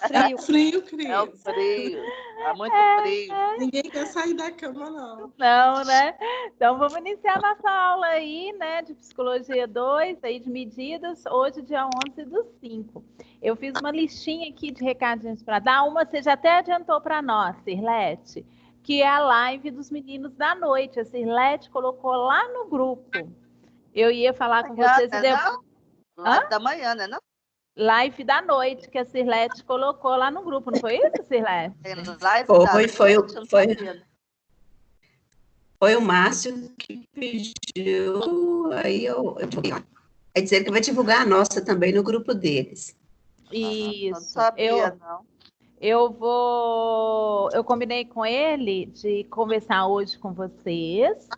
Frio. Frio, É o Cris. frio. Tá muito frio. Ninguém quer sair da cama, não. Não, né? Então, vamos iniciar nossa aula aí, né, de Psicologia 2, aí de medidas, hoje, dia 11/5. Eu fiz uma listinha aqui de recadinhos para dar. Uma você já até adiantou para nós, Sirlete, que é a live dos meninos da noite. A Sirlete colocou lá no grupo. Eu ia falar com Amanhã, vocês e né, depois... não? Live da manhã, né? Não? Live da noite, que a Sirlete colocou lá no grupo, não foi isso, Sirlete? Tem live Foi, da foi, noite, eu não foi. sabia, né? Foi o Márcio que pediu, aí eu divulguei. Quer dizer que vai divulgar a nossa também no grupo deles. Eu não Isso. sabia, não. Eu combinei com ele de conversar hoje com vocês,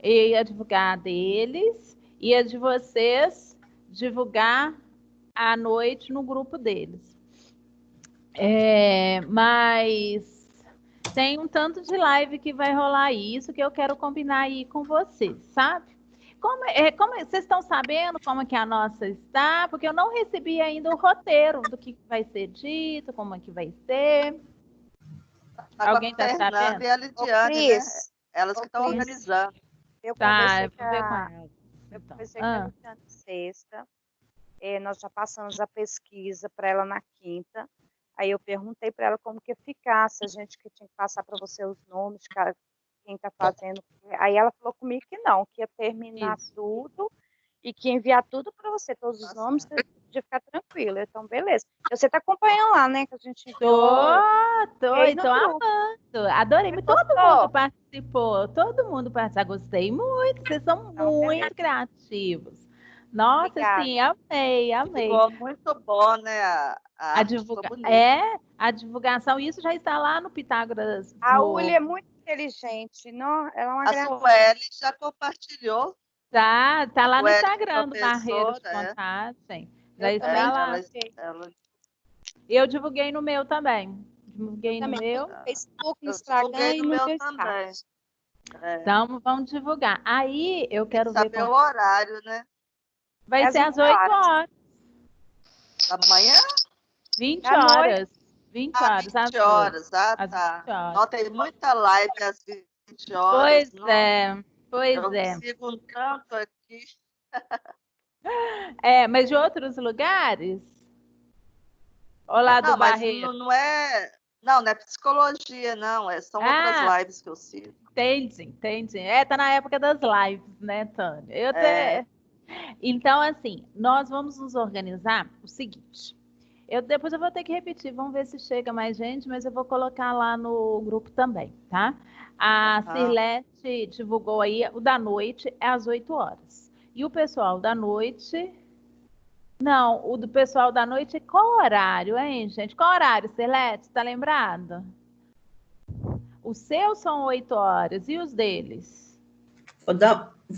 e ia divulgar a deles, e a de vocês divulgar à noite no grupo deles. Mas tem um tanto de live que vai rolar aí, isso que eu quero combinar aí com vocês, sabe? Vocês estão sabendo como é que a nossa está? Porque eu não recebi ainda o roteiro do que vai ser dito, como é que vai ser. Tá Alguém com a está Fernanda sabendo? e a Ô, Lidiane, né? Cris, Elas que estão Cris, organizando. eu Tá, conversei eu com vou ver com a, ela. eu Então. conversei com a Luciana sexta. Nós já passamos a pesquisa para ela na quinta. Aí eu perguntei para ela como que ia ficar, se a gente que tinha que passar para você os nomes de quem está fazendo. Aí ela falou comigo que não, que ia terminar Isso. tudo e que ia enviar tudo para você, todos os nomes, você podia ficar tranquila. Então, beleza. Você está acompanhando lá, né? Que a gente enviou. Tô, Aí no tô grupo. amando. Adorei. Você Todo gostou? mundo participou. Todo mundo participou. Gostei muito. Vocês são Então, muito beleza. criativos. Nossa, Obrigada. sim, amei. Ficou muito bom, né? A arte ficou bonita. A divulgação, isso já está lá no Pitágoras. A Uli é muito inteligente. Não, ela é uma A gracinha. Sueli já compartilhou. Tá lá no Sueli, Instagram do Barreiros de professora, Contagem. Eu Já está também lá. ela Eu divulguei no meu também. Divulguei no também. meu. No Facebook, no Eu Instagram divulguei e no no meu meu também. status. Então, vamos divulgar. Aí, eu Tem quero que ver saber o horário, né? Vai ser às 8 horas. Da manhã? 20 Da noite. horas. 20 horas. 20 às horas. Ah, às tá. 20 horas. Ó, tem muita live às 20 horas. Pois Nossa, é, pois eu é. sigo um tanto aqui. Mas de outros lugares? Olá do Não, mas Barreiro. não é... Não é psicologia, não. São outras lives que eu sigo. Entendi. Tá na época das lives, né, Tânia? Eu É. até... Então, assim, nós vamos nos organizar o seguinte. Depois eu vou ter que repetir, vamos ver se chega mais gente, mas eu vou colocar lá no grupo também, tá? A Cirlete divulgou aí, o da noite é às 8 horas. E o pessoal da noite... Não, o do pessoal da noite, qual horário, hein, gente? Qual horário, Cirlete? Tá lembrado? Os seus são 8 horas, e os deles? Vou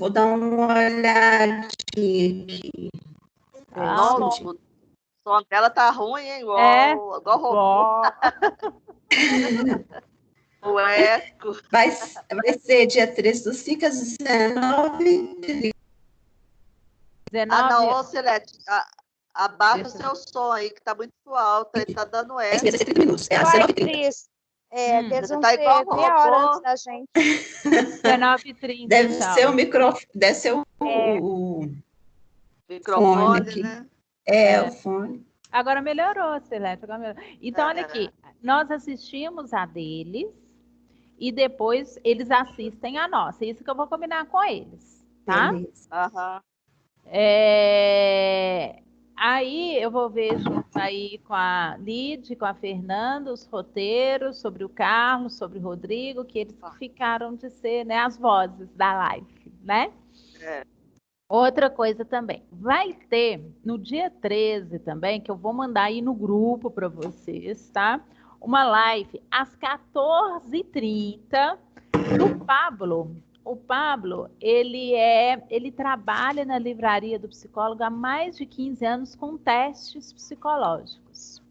dar uma olhadinha aqui. Nossa, o som dela tá ruim, hein? Igual robô. O eco. Vai ser dia 13 do 5 às 19h30. Ah, não, ô Celeste, abaixa o seu som aí, que tá muito alto, ele tá dando eco. 30 minutos. É às Vai, 19h30. Cris. Eles vão tá igual ter meia hora robô. antes da gente. 19h30. Deve tchau. ser o microfone, deve ser o Microfone, aqui. né? O fone. Agora melhorou, Celeste. Então, olha aqui. Nós assistimos a deles e depois eles assistem a nossa. Isso que eu vou combinar com eles, tá? Beleza. Aham. Aí eu vou ver junto aí com a Lid, com a Fernanda, os roteiros sobre o Carlos, sobre o Rodrigo, que eles ficaram de ser, né, as vozes da live, né? Outra coisa também, vai ter no dia 13 também, que eu vou mandar aí no grupo para vocês, tá? Uma live às 14h30 do Pablo. O Pablo, ele trabalha na livraria do psicólogo há mais de 15 anos com testes psicológicos.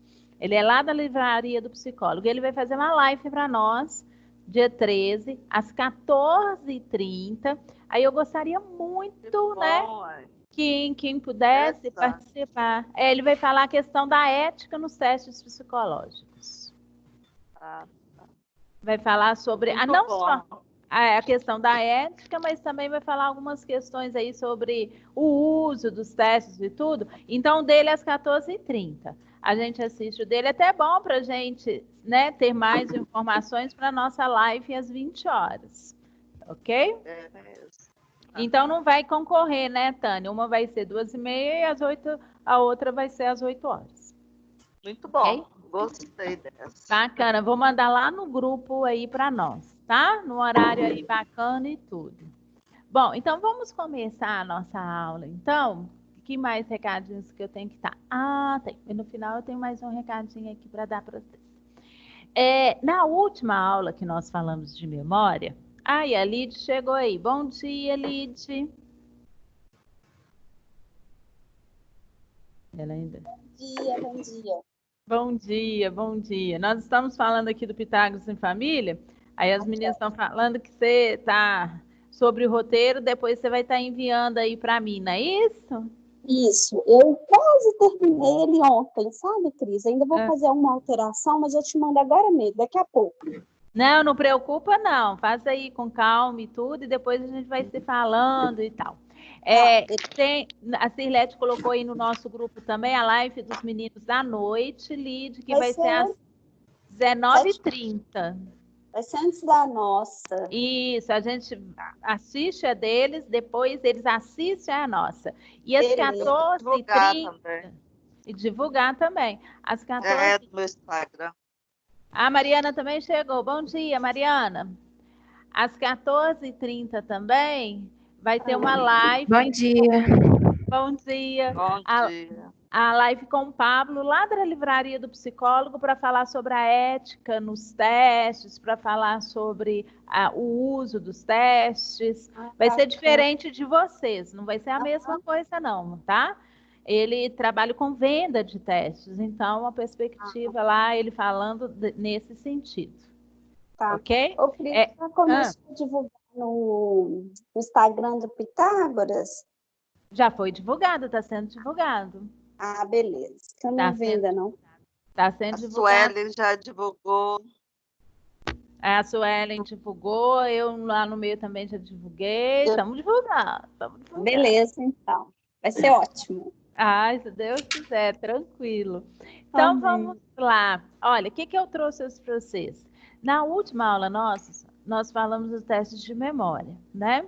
Ele é lá da livraria do psicólogo. Ele vai fazer uma live para nós, dia 13, às 14h30. Aí eu gostaria muito, né, Quem pudesse participar. Ele vai falar a questão da ética nos testes psicológicos. Vai falar sobre não só a questão da ética, mas também vai falar algumas questões aí sobre o uso dos testes e tudo. Então, dele às 14h30. A gente assiste o dele. É até bom para a gente, né, ter mais informações para a nossa live às 20 horas. Ok? Então, não vai concorrer, né, Tânia? Uma vai ser 2h30 e às 8, a outra vai ser às 8 horas. Muito bom. Okay? Gostei dessa. Bacana. Vou mandar lá no grupo aí para nós, tá? No horário aí bacana e tudo. Bom, então vamos começar a nossa aula, então. Que mais recadinhos que eu tenho que dar? Tem. E no final eu tenho mais um recadinho aqui para dar para vocês. Na última aula que nós falamos de memória... a Lid chegou aí. Bom dia, Lid. Ela ainda... Bom dia. Bom dia, bom dia. Nós estamos falando aqui do Pitágoras em Família. Aí as meninas estão falando que você está sobre o roteiro, depois você vai estar enviando aí para mim, não é isso? Isso. Eu quase terminei ele ontem, sabe, Cris? Ainda vou fazer uma alteração, mas eu te mando agora mesmo, daqui a pouco. Não preocupa não. Faz aí com calma e tudo, e depois a gente vai se falando e tal. A Cirlete colocou aí no nosso grupo também a live dos meninos da noite, Lid, que vai ser às 19h30. Vai ser antes da nossa. Isso, a gente assiste a deles, depois eles assistem a nossa. E às 14h30... E divulgar também. Às 14h30... no meu Instagram. A Mariana também chegou. Bom dia, Mariana. Às 14h30 também vai ter uma live. Bom dia. Bom dia. Bom dia. A live com o Pablo, lá da Livraria do Psicólogo, para falar sobre a ética nos testes, para falar sobre o uso dos testes. Vai ser diferente de vocês, não vai ser a mesma coisa não, tá? Ele trabalha com venda de testes, então a perspectiva lá, ele falando nesse sentido. Tá. Ok? Ô, Cris, já começou a divulgar no Instagram do Pitágoras? Já foi divulgado, está sendo divulgado. Ah, beleza. Eu não vi ainda, não. Está sendo divulgado. A Suelen já divulgou. A Suelen divulgou, eu lá no meio também já divulguei. Estamos divulgando. Beleza, então. Vai ser ótimo. Se Deus quiser, tranquilo. Então, vamos lá. Olha, o que eu trouxe para vocês? Na última aula nossa, nós falamos dos testes de memória, né?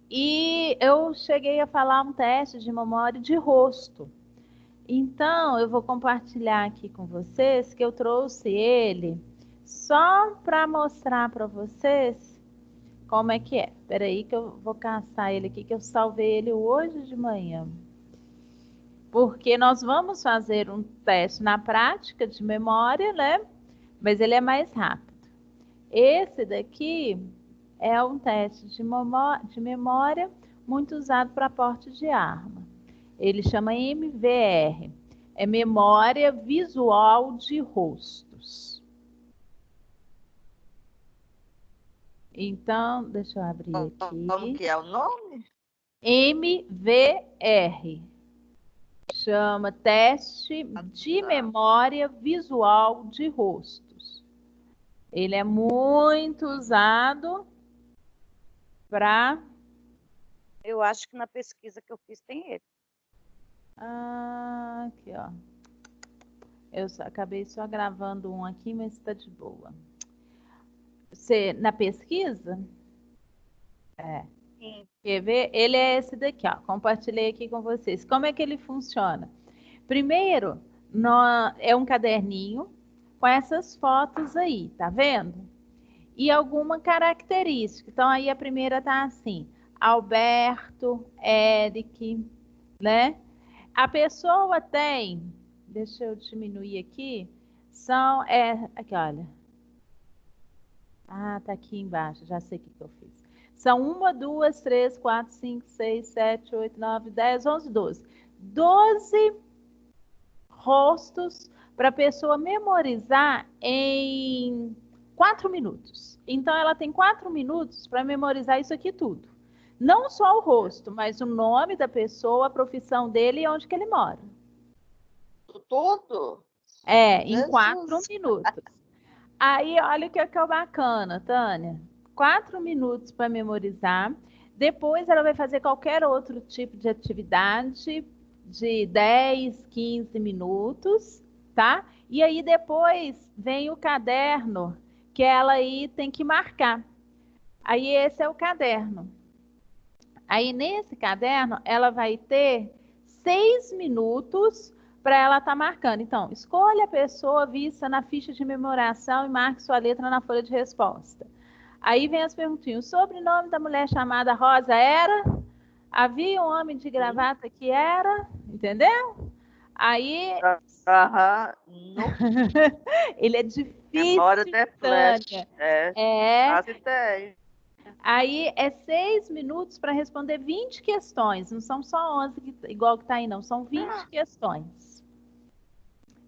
E eu cheguei a falar um teste de memória de rosto. Então, eu vou compartilhar aqui com vocês que eu trouxe ele só para mostrar para vocês como é que é. Espera aí que eu vou caçar ele aqui, que eu salvei ele hoje de manhã. Porque nós vamos fazer um teste na prática de memória, né? Mas ele é mais rápido. Esse daqui é um teste de memória muito usado para porte de arma. Ele chama MVR. É Memória Visual de Rostos. Então, deixa eu abrir aqui. Como que é o nome? MVR. Chama Teste de Memória Visual de Rostos. Ele é muito usado para... Eu acho que na pesquisa que eu fiz tem ele. Aqui, ó. Eu acabei só gravando um aqui, mas está de boa. Na pesquisa? Sim. Quer ver? Ele é esse daqui, ó. Compartilhei aqui com vocês. Como é que ele funciona? Primeiro, é um caderninho com essas fotos aí, tá vendo? E alguma característica. Então, aí a primeira tá assim: Alberto, Eric, né? A pessoa tem, deixa eu diminuir aqui, aqui, olha. Tá aqui embaixo, já sei o que eu fiz. São 1, 2, 3, 4, 5, 6, 7, 8, 9, 10, 11, 12. 12 rostos para a pessoa memorizar em 4 minutos. Então, ela tem 4 minutos para memorizar isso aqui tudo. Não só o rosto, mas o nome da pessoa, a profissão dele e onde que ele mora. Tudo? Em Jesus. 4 minutos. Aí, olha o que é o bacana, Tânia. 4 minutos para memorizar. Depois ela vai fazer qualquer outro tipo de atividade de 10, 15 minutos, tá? E aí depois vem o caderno, que ela aí tem que marcar. Aí esse é o caderno. Aí nesse caderno ela vai ter 6 minutos para ela estar marcando. Então, escolha a pessoa vista na ficha de memoração e marque sua letra na folha de resposta. Aí vem as perguntinhas. O sobrenome da mulher chamada Rosa era? Havia um homem de gravata que era? Entendeu? Aí... Ele é difícil, memória de flash. Tânia. Quase tem. Aí é 6 minutos para responder 20 questões. Não são só 11, igual que está aí, não. São 20 questões.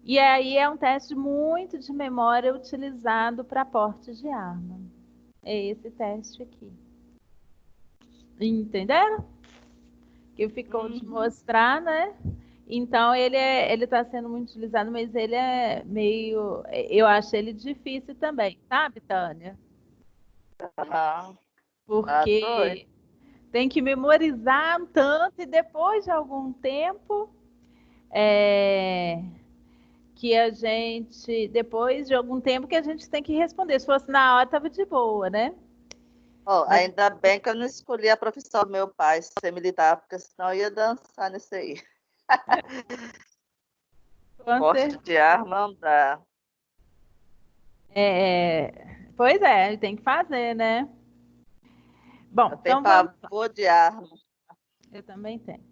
E aí é um teste muito de memória utilizado para porte de arma. É esse teste aqui. Entenderam? Que ficou de mostrar, né? Então, ele está sendo muito utilizado, mas ele é meio... Eu acho ele difícil também, sabe, Tânia? Porque tem que memorizar um tanto e depois de algum tempo... que a gente, depois de algum tempo, que a gente tem que responder. Se fosse na hora, estava de boa, né? Ainda bem que eu não escolhi a profissão do meu pai, ser militar, porque senão eu ia dançar nisso aí. Porte de arma não dá. Pois é, tem que fazer, né? Bom, eu tenho pavor de arma. Eu também tenho.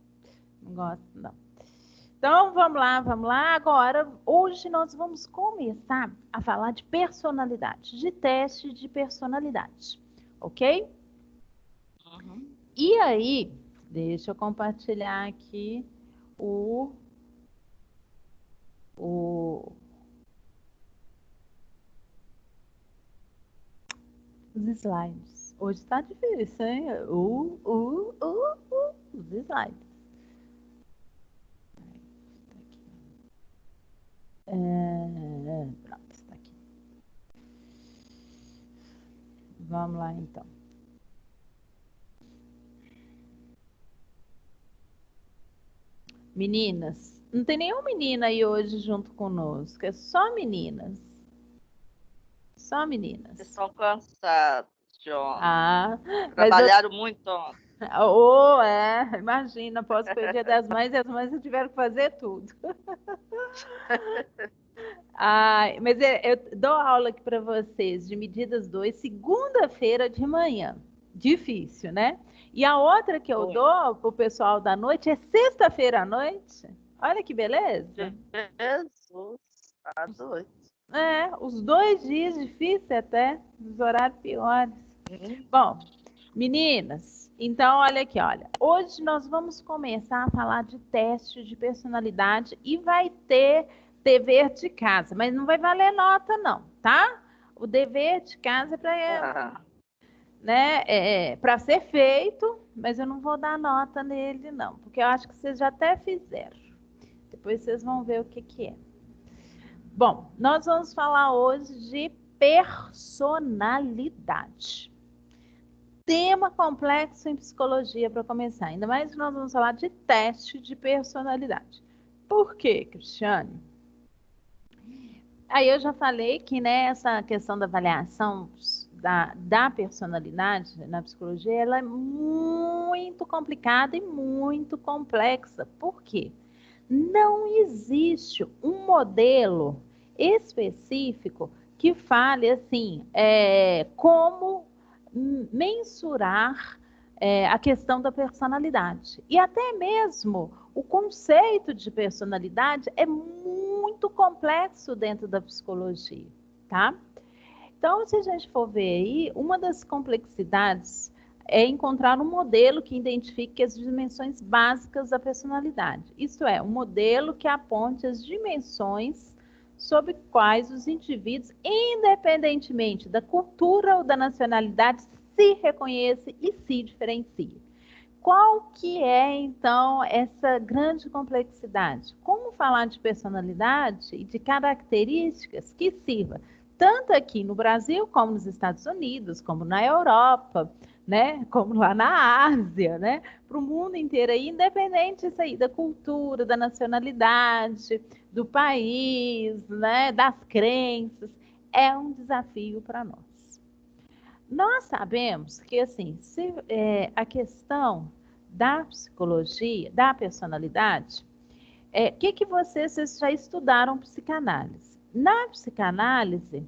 Não gosto, não. Então, vamos lá. Agora, hoje nós vamos começar a falar de personalidade, de teste de personalidade, ok? E aí, deixa eu compartilhar aqui os slides. Hoje está difícil, hein? Os slides. Pronto, está aqui. Vamos lá, então. Meninas, não tem nenhuma menina aí hoje junto conosco, é só meninas. Só meninas. Vocês estão cansados, John. Trabalharam muito ontem. Imagina, após o Dia das Mães, as mães tiveram que fazer tudo. Mas eu dou aula aqui para vocês de medidas 2, segunda-feira de manhã. Difícil, né? E a outra que eu dou para o pessoal da noite é sexta-feira à noite. Olha que beleza. Jesus, tá doido. Os 2 dias difíceis até, os horários piores. Bom, meninas, então olha aqui, olha. Hoje nós vamos começar a falar de teste de personalidade e vai ter dever de casa, mas não vai valer nota não, tá? O dever de casa é para para ser feito, mas eu não vou dar nota nele não, porque eu acho que vocês já até fizeram. Depois vocês vão ver o que é. Bom, nós vamos falar hoje de personalidade. Tema complexo em psicologia para começar, ainda mais que nós vamos falar de teste de personalidade. Por quê, Cristiane? Aí eu já falei que essa questão da avaliação da personalidade na psicologia, ela é muito complicada e muito complexa. Por quê? Não existe um modelo específico que fale assim, como mensurar a questão da personalidade. E até mesmo o conceito de personalidade é muito complexo dentro da psicologia, tá? Então, se a gente for ver aí, uma das complexidades é encontrar um modelo que identifique as dimensões básicas da personalidade. Isto é, um modelo que aponte as dimensões sobre quais os indivíduos, independentemente da cultura ou da nacionalidade, se reconhecem e se diferenciam. qual que é, então, essa grande complexidade? Como falar de personalidade e de características que sirva tanto aqui no Brasil, como nos Estados Unidos, como na Europa, né? Como lá na Ásia, né? Para o mundo inteiro aí, independente isso aí, da cultura, da nacionalidade, do país, né? Das crenças, é um desafio para nós. Nós sabemos que, assim, a questão da psicologia, da personalidade, que vocês já estudaram psicanálise? Na psicanálise,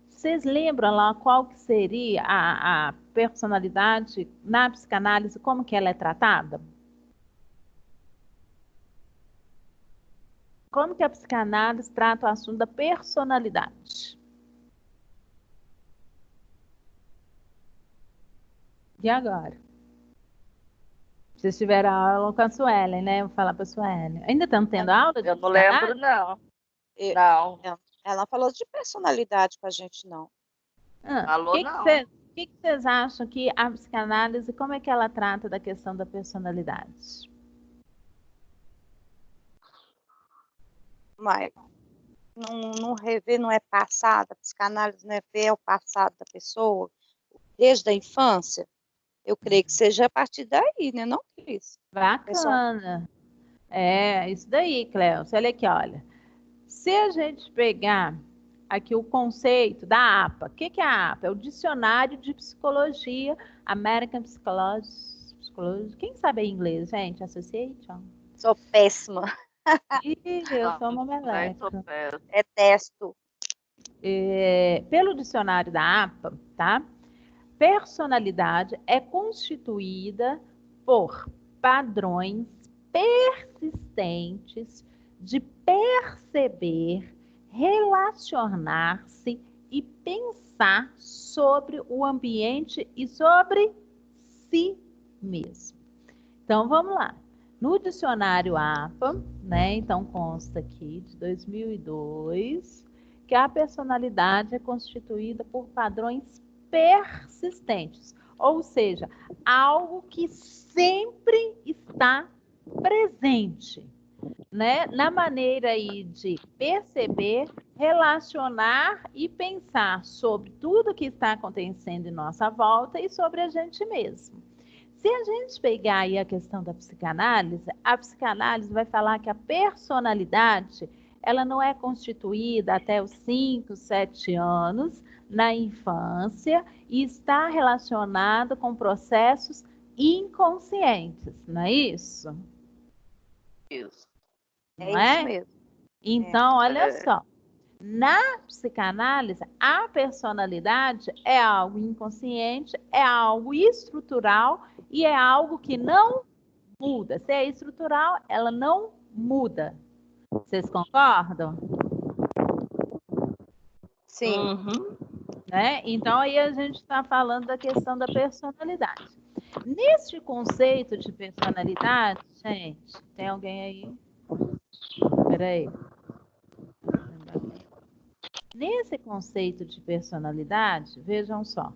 vocês lembram lá qual que seria a personalidade na psicanálise, como que ela é tratada? Como que a psicanálise trata o assunto da personalidade? E agora? Vocês tiveram aula com a Suelen, né? Vou falar para a Suelen. Ainda estão tendo aula de Eu não lembro, não. Não. Ela não falou de personalidade com a gente, não. Falou, não. O que vocês acham que a psicanálise, como é que ela trata da questão da personalidade? Mas não rever, não é passado, a psicanálise não é ver o passado da pessoa, desde a infância. Eu creio que seja a partir daí, né? Não, Cris? Bacana. É, isso daí, Cléucia. Olha aqui, olha. Se a gente pegar aqui o conceito da APA, o que é a APA? É o Dicionário de Psicologia, American Psychology. Quem sabe inglês, gente? Association? Sou péssima. Eu sou uma meleca. Detesto. Pelo dicionário da APA, tá? Personalidade é constituída por padrões persistentes de perceber, relacionar-se e pensar sobre o ambiente e sobre si mesmo. Então, vamos lá. No dicionário APA, né, então consta aqui de 2002, que a personalidade é constituída por padrões persistentes, ou seja, algo que sempre está presente, né? Na maneira aí de perceber, relacionar e pensar sobre tudo que está acontecendo em nossa volta e sobre a gente mesmo. Se a gente pegar aí a questão da psicanálise, a psicanálise vai falar que a personalidade ela não é constituída até os 5, 7 anos na infância e está relacionada com processos inconscientes, não é isso? Isso. Não é? Isso mesmo. Então, olha só. Na psicanálise, a personalidade é algo inconsciente, é algo estrutural e é algo que não muda. Se é estrutural, ela não muda. Vocês concordam? Sim. Uhum. Né? Então, aí a gente está falando da questão da personalidade. Neste conceito de personalidade, gente, tem alguém aí? Peraí. Nesse conceito de personalidade, vejam só,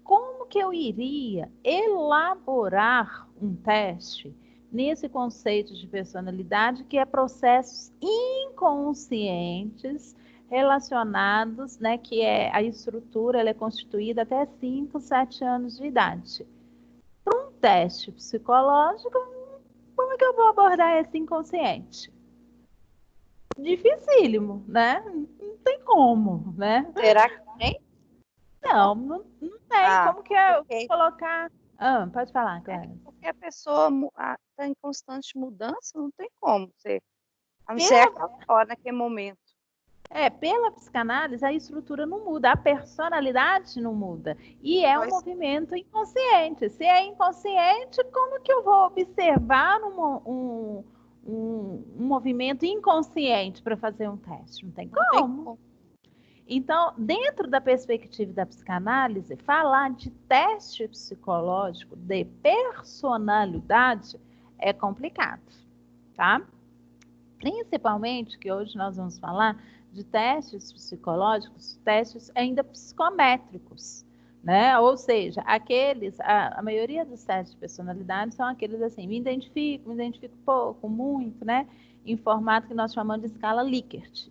como que eu iria elaborar um teste nesse conceito de personalidade que é processos inconscientes relacionados, né, que é a estrutura, ela é constituída até 5, 7 anos de idade. Para um teste psicológico, como é que eu vou abordar esse inconsciente? Dificílimo, né? Não tem como, né? Será que tem? Não tem. Como que eu porque... colocar... pode falar, Clara. Porque a pessoa está em constante mudança, não tem como ser. A não ser aquela hora, naquele momento. Pela psicanálise, a estrutura não muda, a personalidade não muda. E é um movimento inconsciente. Se é inconsciente, como que eu vou observar um movimento inconsciente para fazer um teste? Não tem como. Então, dentro da perspectiva da psicanálise, falar de teste psicológico de personalidade é complicado, tá? Principalmente que hoje nós vamos falar de testes psicológicos, testes ainda psicométricos, né? Ou seja, a maioria dos testes de personalidade são aqueles assim, me identifico pouco, muito, né? Em formato que nós chamamos de escala Likert.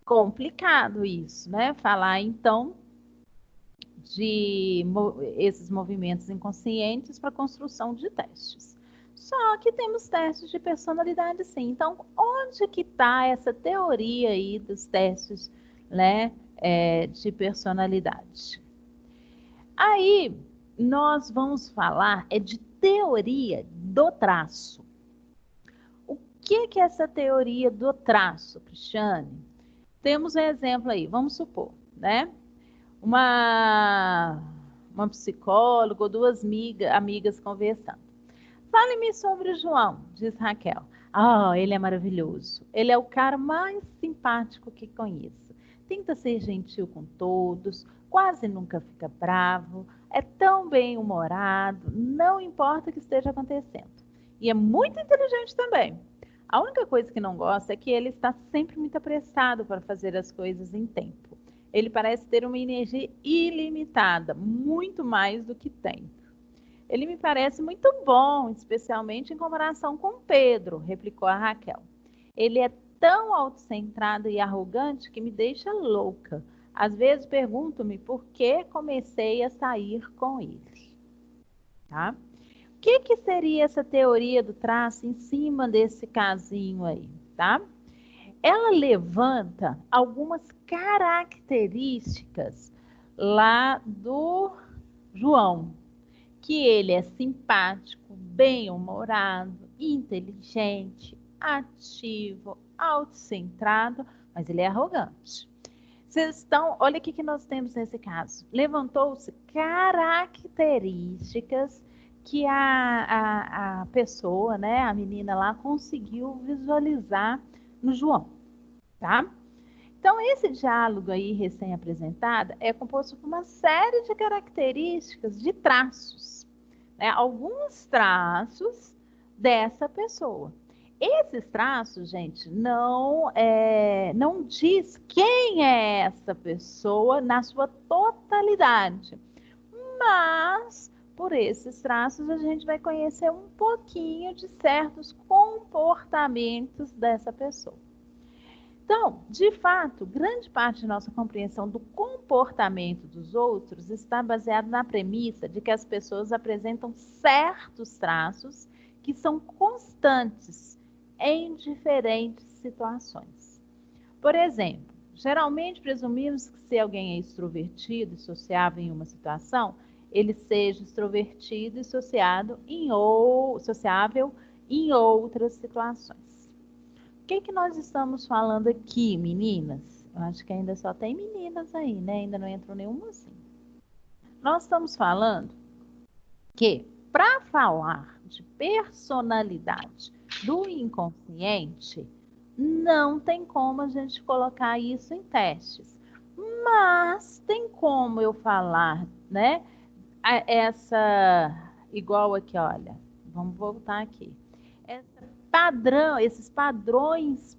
Complicado isso, né? Falar, então, de esses movimentos inconscientes para construção de testes. Só que temos testes de personalidade, sim. Então, onde que está essa teoria aí dos testes, né, de personalidade? Aí, nós vamos falar de teoria do traço. O que é essa teoria do traço, Cristiane? Temos um exemplo aí, vamos supor, né? Uma psicóloga ou duas amigas conversando. Fale-me sobre o João, diz Raquel. Ele é maravilhoso. Ele é o cara mais simpático que conheço. Tenta ser gentil com todos, quase nunca fica bravo, é tão bem-humorado, não importa o que esteja acontecendo. E é muito inteligente também. A única coisa que não gosta é que ele está sempre muito apressado para fazer as coisas em tempo. Ele parece ter uma energia ilimitada, muito mais do que tem. Ele me parece muito bom, especialmente em comparação com Pedro, replicou a Raquel. Ele é tão autocentrado e arrogante que me deixa louca. Às vezes pergunto-me por que comecei a sair com ele. Tá? O que seria essa teoria do traço em cima desse casinho aí, tá? Ela levanta algumas características lá do João, que ele é simpático, bem-humorado, inteligente, ativo, autocentrado, mas ele é arrogante. Olha o que nós temos nesse caso. Levantou-se características que a pessoa, né, a menina lá, conseguiu visualizar no João, tá? Então, esse diálogo aí recém-apresentado é composto por uma série de características, de traços, né? Alguns traços dessa pessoa. Esses traços, gente, não diz quem é essa pessoa na sua totalidade, mas por esses traços a gente vai conhecer um pouquinho de certos comportamentos dessa pessoa. Então, de fato, grande parte de nossa compreensão do comportamento dos outros está baseada na premissa de que as pessoas apresentam certos traços que são constantes em diferentes situações. Por exemplo, geralmente presumimos que se alguém é extrovertido e sociável em uma situação, ele seja extrovertido e sociável em outras situações. O que nós estamos falando aqui, meninas? Eu acho que ainda só tem meninas aí, né? Ainda não entrou nenhuma assim. Nós estamos falando que, para falar de personalidade do inconsciente, não tem como a gente colocar isso em testes. Mas tem como eu falar, né? Igual aqui, olha. Vamos voltar aqui. Esses padrões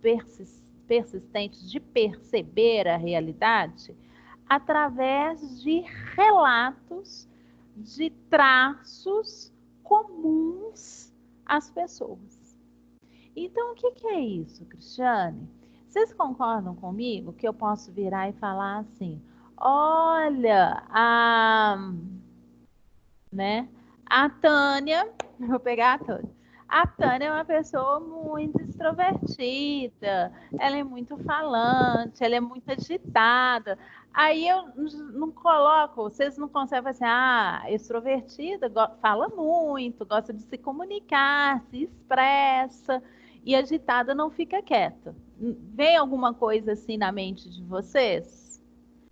persistentes de perceber a realidade através de relatos de traços comuns às pessoas. Então, o que é isso, Cristiane? Vocês concordam comigo que eu posso virar e falar assim, olha, a Tânia, vou pegar a Tânia. A Tânia é uma pessoa muito extrovertida, ela é muito falante, ela é muito agitada. Aí eu não coloco, vocês não conseguem falar assim, extrovertida, fala muito, gosta de se comunicar, se expressa, e agitada não fica quieta. Vem alguma coisa assim na mente de vocês?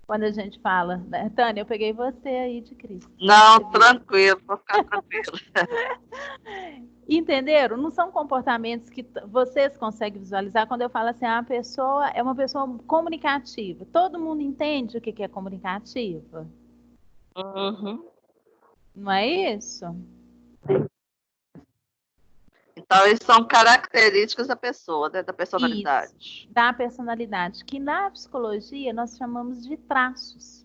Quando a gente fala, né? Tânia, eu peguei você aí de Cristo. Não, tranquilo, vou ficar tranquilo. Entenderam? Não são comportamentos que vocês conseguem visualizar quando eu falo assim, a pessoa é uma pessoa comunicativa. Todo mundo entende o que é comunicativa? Uhum. Não é isso? Então, isso são características da pessoa, né? Da personalidade. Isso, da personalidade, que na psicologia nós chamamos de traços.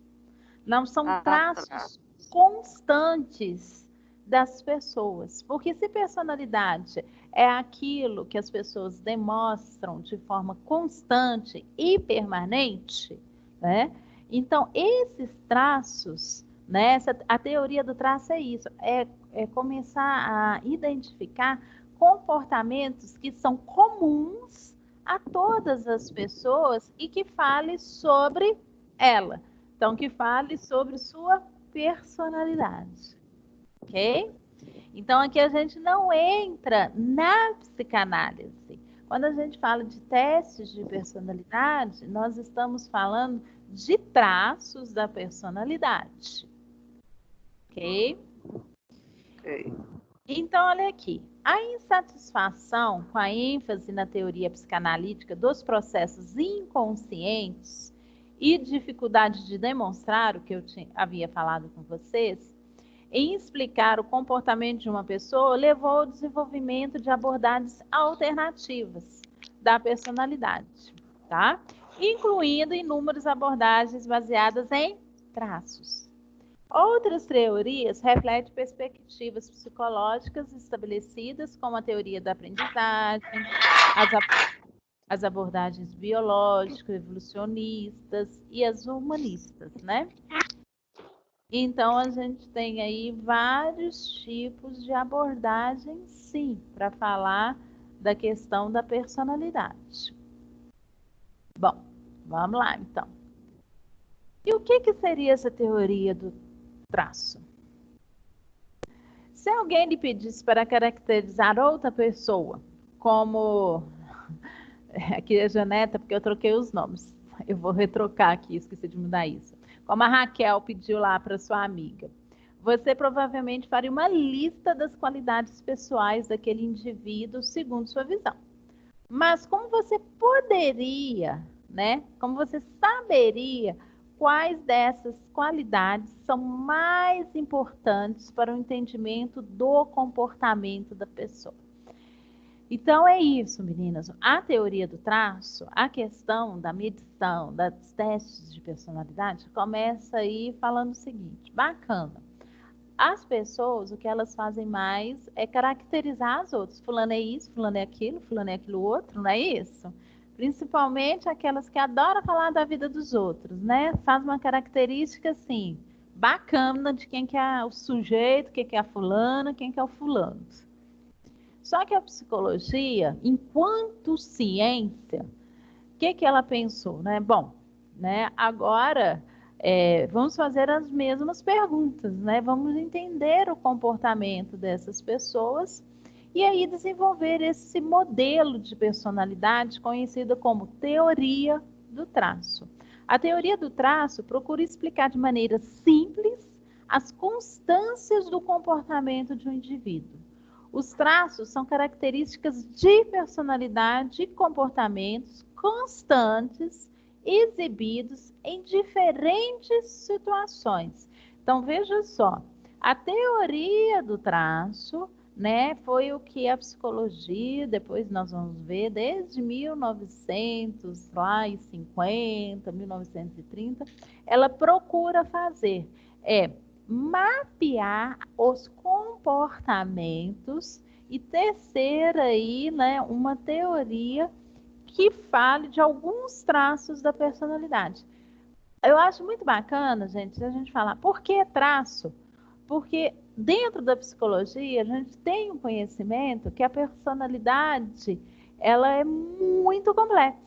Não são traços constantes das pessoas. Porque se personalidade é aquilo que as pessoas demonstram de forma constante e permanente, né? Então, esses traços, né? A teoria do traço é isso, é começar a identificar comportamentos que são comuns a todas as pessoas e que fale sobre ela. Então, que fale sobre sua personalidade. Ok? Então, aqui a gente não entra na psicanálise. Quando a gente fala de testes de personalidade, nós estamos falando de traços da personalidade. Ok? Ok. Então, olha aqui. A insatisfação com a ênfase na teoria psicanalítica dos processos inconscientes e dificuldade de demonstrar o que eu havia falado com vocês, em explicar o comportamento de uma pessoa, levou ao desenvolvimento de abordagens alternativas da personalidade, tá? Incluindo inúmeras abordagens baseadas em traços. Outras teorias refletem perspectivas psicológicas estabelecidas, como a teoria da aprendizagem, as abordagens biológicas, evolucionistas e as humanistas, né? Então, a gente tem aí vários tipos de abordagens, sim, para falar da questão da personalidade. Bom, vamos lá, então. E o que seria essa teoria do traço? Se alguém lhe pedisse para caracterizar outra pessoa, como... Aqui é a Janeta, porque eu troquei os nomes. Eu vou retrocar aqui, esqueci de mudar isso. Como a Raquel pediu lá para sua amiga. Você provavelmente faria uma lista das qualidades pessoais daquele indivíduo segundo sua visão. Mas como você poderia, né? Como você saberia quais dessas qualidades são mais importantes para o entendimento do comportamento da pessoa? Então é isso, meninas. A teoria do traço, a questão da medição, dos testes de personalidade, começa aí falando o seguinte: bacana. As pessoas, o que elas fazem mais é caracterizar as outras. Fulano é isso, fulano é aquilo outro, não é isso? Principalmente aquelas que adoram falar da vida dos outros, né? Faz uma característica assim, bacana de quem que é o sujeito, quem que é a fulana, quem que é o fulano. Só que a psicologia, enquanto ciência, o que ela pensou, né? Bom, né, agora vamos fazer as mesmas perguntas, né? Vamos entender o comportamento dessas pessoas e aí desenvolver esse modelo de personalidade conhecido como teoria do traço. A teoria do traço procura explicar de maneira simples as constâncias do comportamento de um indivíduo. Os traços são características de personalidade e comportamentos constantes, exibidos em diferentes situações. Então, veja só, a teoria do traço, né, foi o que a psicologia, depois nós vamos ver, desde 1950, 1930, ela procura fazer, mapear os comportamentos e tecer aí, né, uma teoria que fale de alguns traços da personalidade. Eu acho muito bacana, gente, a gente falar por que traço? Porque dentro da psicologia a gente tem um conhecimento que a personalidade ela é muito complexa.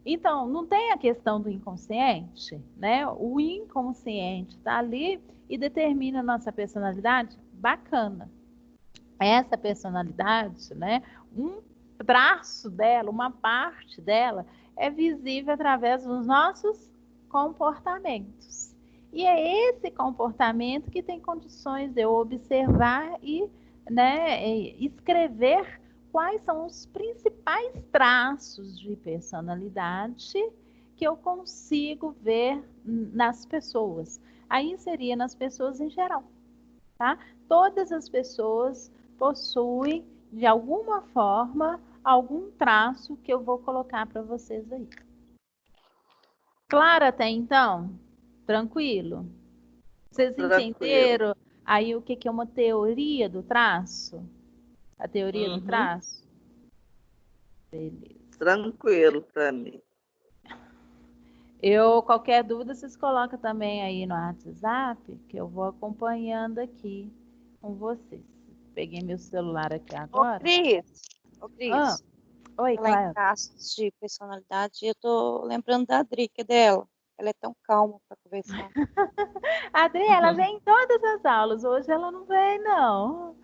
Então, não tem a questão do inconsciente, né? O inconsciente está ali e determina a nossa personalidade. Bacana. Essa personalidade, né? Um traço dela, uma parte dela, é visível através dos nossos comportamentos. E é esse comportamento que tem condições de eu observar e, né, escrever quais são os principais traços de personalidade que eu consigo ver nas pessoas. Aí seria nas pessoas em geral, tá? Todas as pessoas possuem, de alguma forma, algum traço que eu vou colocar para vocês aí. Claro até então? Tranquilo? Vocês Tranquilo. entenderam aí o que é uma teoria do traço? A teoria do traço? Beleza. Tranquilo para mim. Qualquer dúvida, vocês colocam também aí no WhatsApp, que eu vou acompanhando aqui com vocês. Peguei meu celular aqui agora. Ô, Cris. Oi, Falar em Cláudia. traços de personalidade, eu tô lembrando da Adri, que é dela. Ela é tão calma para conversar. A Adri, ela vem em todas as aulas. Hoje ela não vem, não.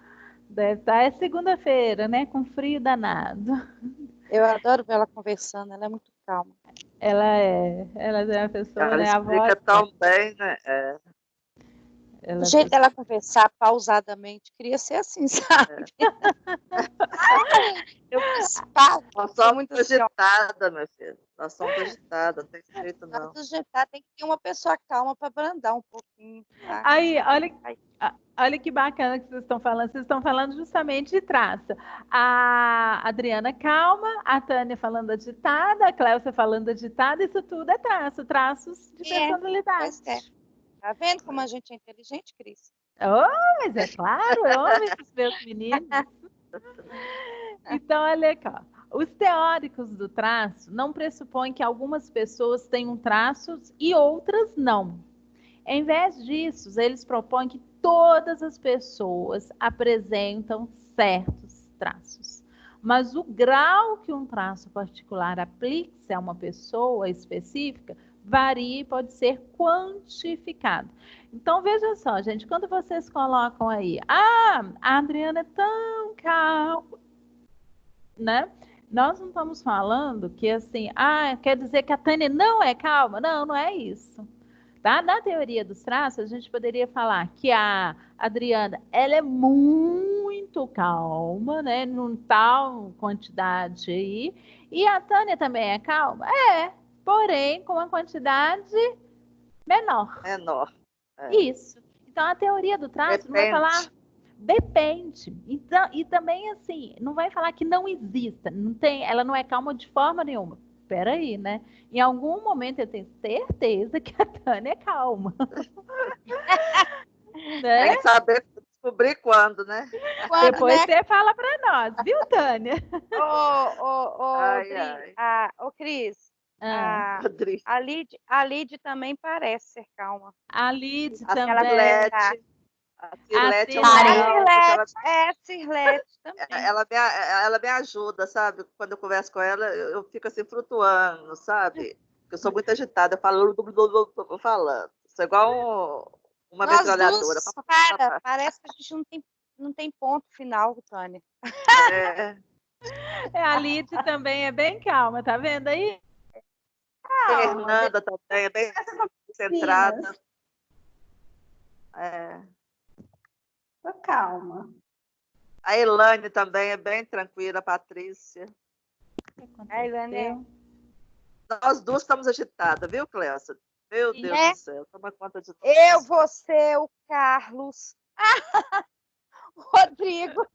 Deve estar, é segunda-feira, né? Com frio danado. Eu adoro ver ela conversando, ela é muito calma. Ela é uma pessoa, Ela né? A explica voz. tão bem, né? O jeito dela conversar pausadamente, queria ser assim, sabe? Eu espalho. Nós somos agitada, minha filha. Nós somos agitada, não tem jeito, não. Tem que ter uma pessoa calma para brandar um pouquinho. Tá? Aí, olha que bacana que vocês estão falando. Vocês estão falando justamente de traço. A Adriana calma, a Tânia falando agitada, a Cléucia falando agitada, isso tudo é traço, traços de personalidade. Pois é. Tá vendo como a gente é inteligente, Cris? Oh, mas é claro, eu amo esses meus meninos. Então, olha aqui, ó. Os teóricos do traço não pressupõem que algumas pessoas tenham traços e outras não. Em vez disso, eles propõem que todas as pessoas apresentam certos traços. Mas o grau que um traço particular aplique-se a uma pessoa específica varia e pode ser quantificado. Então, veja só, gente, quando vocês colocam aí, a Adriana é tão calma, né? Nós não estamos falando que assim, quer dizer que a Tânia não é calma? Não, não é isso. Tá? Na teoria dos traços, a gente poderia falar que a Adriana, ela é muito calma, né? Num tal quantidade aí. E a Tânia também é calma? Porém, com uma quantidade menor. Isso. Então, a teoria do traço não vai falar... Depende. Então, e também, assim, não vai falar que não exista. Ela não é calma de forma nenhuma. Peraí, né? Em algum momento eu tenho certeza que a Tânia é calma. Né? Tem que saber descobrir quando, né? Depois você fala para nós, viu, Tânia? Ô, Cris, a Lid também parece ser calma. A Lid também. A Cirlete também. Ela me ajuda, sabe? Quando eu converso com ela, eu fico assim flutuando, sabe? Eu sou muito agitada, eu falo falando. Sou igual uma metralhadora. Parece que a gente não tem ponto final, Tânia. A Lid também é bem calma, tá vendo aí? Fernanda também é bem centrada. Tô calma. A Elane também é bem tranquila, a Patrícia. A Elane Nós duas estamos agitadas, viu, Cléucia? Meu Deus do céu, toma conta de tudo. Eu, você, o Carlos, o Rodrigo.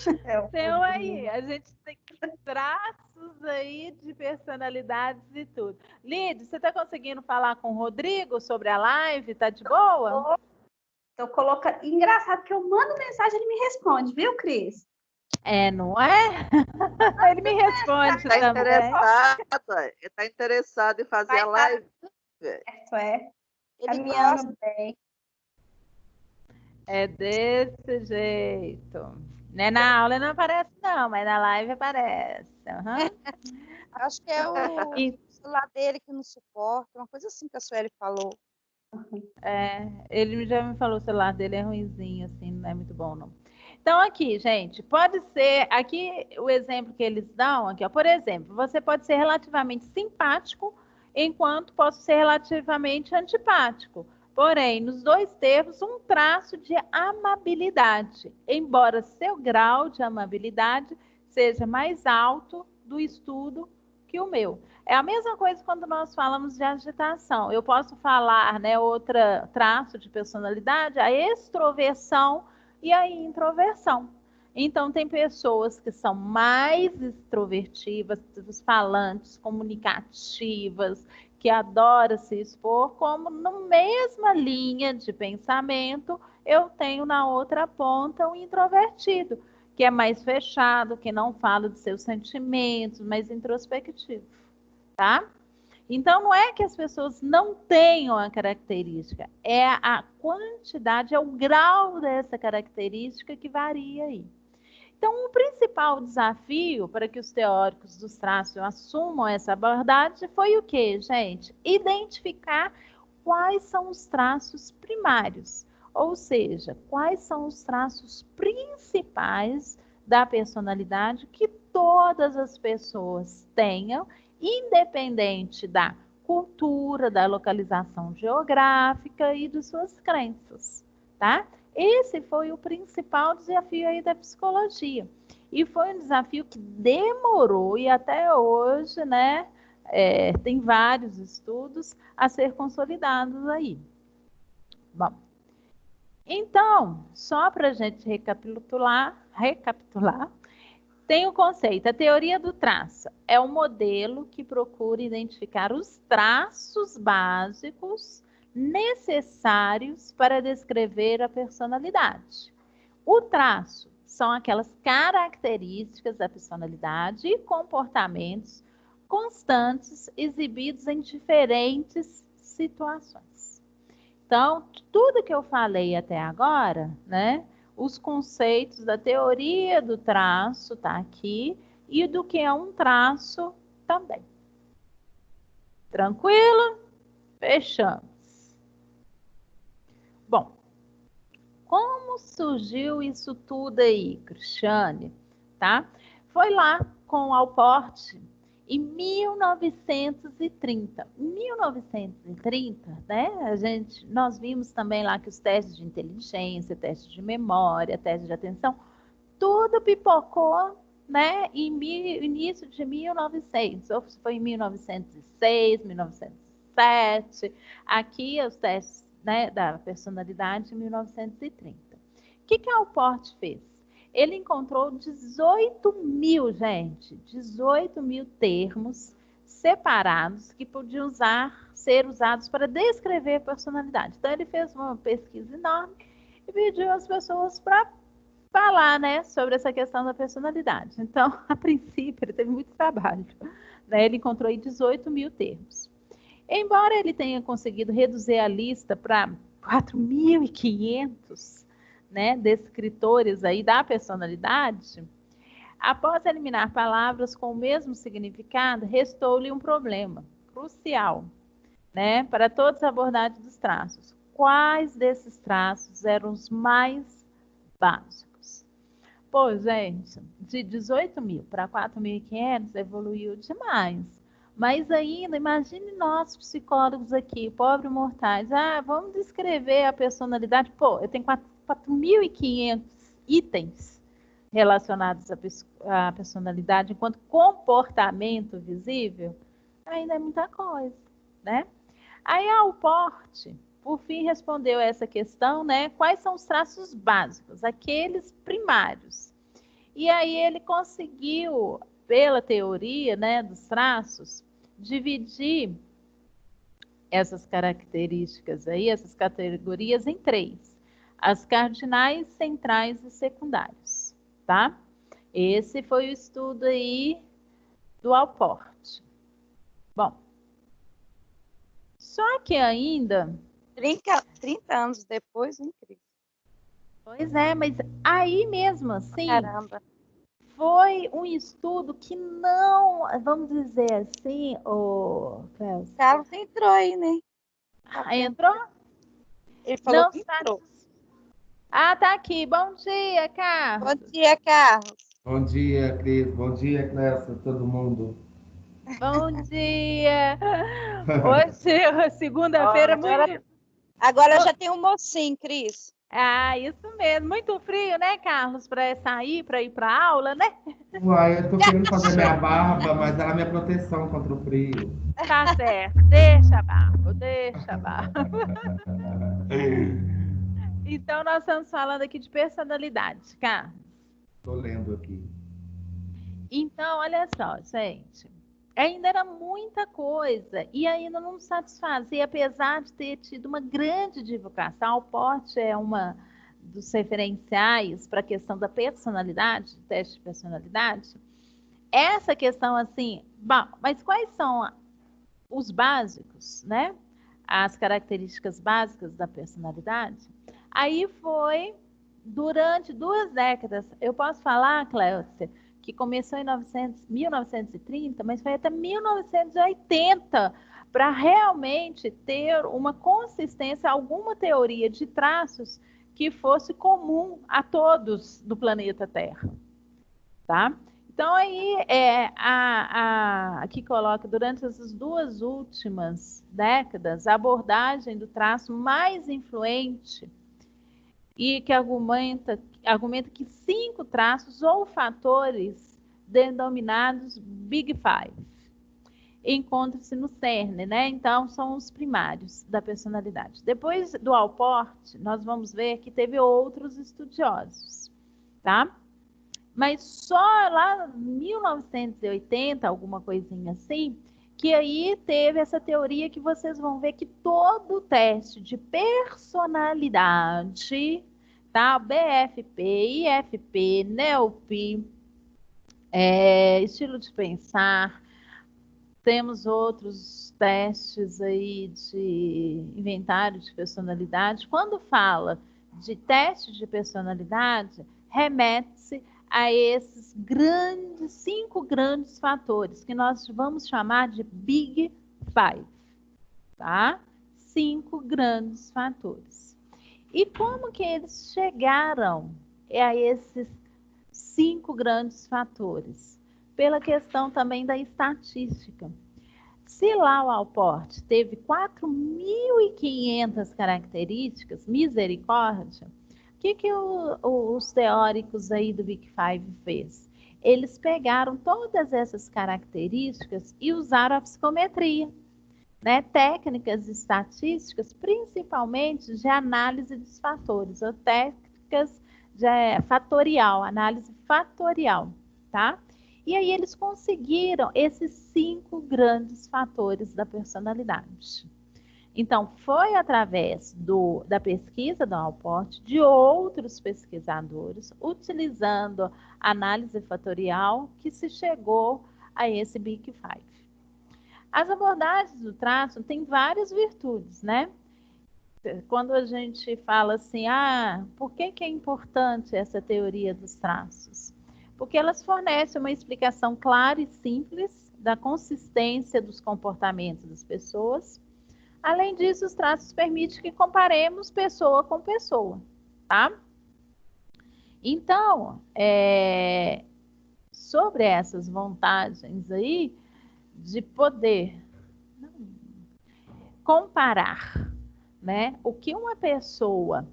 Então aí, a gente tem traços aí de personalidades e tudo. Lid, você está conseguindo falar com o Rodrigo sobre a live? Tá de boa? Tô colocando. Engraçado que eu mando mensagem, ele me responde, viu, Cris? Não é? Ele me responde também. Ele está interessado em fazer a live. Caminhando bem. É desse jeito. Né? Na aula não aparece, não, mas na live aparece. Acho que é o celular dele que não suporta, uma coisa assim que a Sueli falou. Ele já me falou, o celular dele é ruinzinho, assim, não é muito bom, não. Então, aqui, gente, pode ser, aqui o exemplo que eles dão, aqui, ó, por exemplo, você pode ser relativamente simpático, enquanto posso ser relativamente antipático. Porém, nos dois termos, um traço de amabilidade, embora seu grau de amabilidade seja mais alto do estudo que o meu. É a mesma coisa quando nós falamos de agitação. Eu posso falar, né, outra traço de personalidade, a extroversão e a introversão. Então, tem pessoas que são mais extrovertivas, falantes, comunicativas, que adora se expor, como na mesma linha de pensamento, eu tenho na outra ponta um introvertido, que é mais fechado, que não fala de seus sentimentos, mais introspectivo, tá? Então, não é que as pessoas não tenham a característica, é a quantidade, é o grau dessa característica que varia aí. Então, o principal desafio para que os teóricos dos traços assumam essa abordagem foi o quê, gente? Identificar quais são os traços primários, ou seja, quais são os traços principais da personalidade que todas as pessoas tenham, independente da cultura, da localização geográfica e de suas crenças, tá? Esse foi o principal desafio aí da psicologia. E foi um desafio que demorou e até hoje, né, tem vários estudos a ser consolidados aí. Bom, então, só para a gente recapitular, tem o conceito, a teoria do traço é um modelo que procura identificar os traços básicos necessários para descrever a personalidade. O traço são aquelas características da personalidade e comportamentos constantes exibidos em diferentes situações. Então, tudo que eu falei até agora, né? Os conceitos da teoria do traço tá aqui e do que é um traço também. Tranquilo? Fechamos. Bom, como surgiu isso tudo aí, Cristiane? Tá? Foi lá com o Allport em 1930. Em 1930, né? Nós vimos também lá que os testes de inteligência, testes de memória, testes de atenção, tudo pipocou, né? Em início de 1900, ou foi em 1906, 1907. Aqui os testes, né, da personalidade em 1930. O que a Allport fez? Ele encontrou 18 mil termos separados que podiam ser usados para descrever a personalidade. Então, ele fez uma pesquisa enorme e pediu às pessoas para falar, né, sobre essa questão da personalidade. Então, a princípio, ele teve muito trabalho, né? Ele encontrou aí 18 mil termos. Embora ele tenha conseguido reduzir a lista para 4.500, né, descritores aí da personalidade, após eliminar palavras com o mesmo significado, restou-lhe um problema crucial, né, para todas as abordagens dos traços. Quais desses traços eram os mais básicos? Pô, gente, de 18 mil para 4.500 evoluiu demais. Mas ainda, imagine nós, psicólogos aqui, pobres mortais, vamos descrever a personalidade. Pô, eu tenho 4.500 itens relacionados à personalidade enquanto comportamento visível, ainda é muita coisa, né? Aí a Allport, por fim, respondeu essa questão, né? Quais são os traços básicos, aqueles primários. E aí ele conseguiu, pela teoria, né, dos traços, dividir essas características aí, essas categorias em 3. As cardinais, centrais e secundários, tá? Esse foi o estudo aí do Allport. Bom, só que ainda... 30 anos depois, incrível. Pois é, mas aí mesmo assim... Caramba. Foi um estudo que não, vamos dizer assim, o Carlos entrou aí, né? Entrou? Ele falou não, que entrou. Tá aqui. Bom dia, Carlos. Bom dia, Carlos. Bom dia, Cris. Bom dia, Clécia, todo mundo. Bom dia. Hoje, segunda-feira, Agora já tem um mocinho, Cris. Isso mesmo. Muito frio, né, Carlos, para sair, para ir para aula, né? Uai, eu tô querendo fazer minha barba, mas ela é minha proteção contra o frio. Tá certo. Deixa a barba, deixa a barba. Então, nós estamos falando aqui de personalidade, Carlos. Tô lendo aqui. Então, olha só, gente. ainda era muita coisa e ainda não satisfazia, apesar de ter tido uma grande divulgação. A Alport é uma dos referenciais para a questão da personalidade, teste de personalidade. Essa questão assim, bom, mas quais são os básicos, né? As características básicas da personalidade? Aí foi durante 2 décadas, eu posso falar, Cléucia, que começou em 1930, mas foi até 1980 para realmente ter uma consistência, alguma teoria de traços que fosse comum a todos do planeta Terra, tá? Então aí aqui coloca durante essas 2 últimas décadas a abordagem do traço mais influente e que argumenta que 5 traços ou fatores denominados Big Five encontram-se no cerne, né? Então, são os primários da personalidade. Depois do Alport, nós vamos ver que teve outros estudiosos, tá? Mas só lá em 1980, alguma coisinha assim, que aí teve essa teoria que vocês vão ver que todo teste de personalidade, tá? BFP, IFP, NELP, estilo de pensar, temos outros testes aí de inventário de personalidade. Quando fala de teste de personalidade, remete-se a esses 5 grandes fatores, que nós vamos chamar de Big Five, tá? 5 grandes fatores. E como que eles chegaram a esses 5 grandes fatores? Pela questão também da estatística. Se lá o Alport teve 4.500 características, misericórdia, o que os teóricos aí do Big Five fez? Eles pegaram todas essas características e usaram a psicometria, né? Técnicas estatísticas, principalmente de análise dos fatores, ou técnicas de fatorial, análise fatorial, tá? E aí eles conseguiram esses 5 grandes fatores da personalidade. Então, foi através da pesquisa do Alport, de outros pesquisadores, utilizando análise fatorial, que se chegou a esse Big Five. As abordagens do traço têm várias virtudes, né? Quando a gente fala assim, por que é importante essa teoria dos traços? Porque elas fornecem uma explicação clara e simples da consistência dos comportamentos das pessoas. Além disso, os traços permitem que comparemos pessoa com pessoa, tá? Então, sobre essas vantagens aí de poder comparar, né, o que uma pessoa,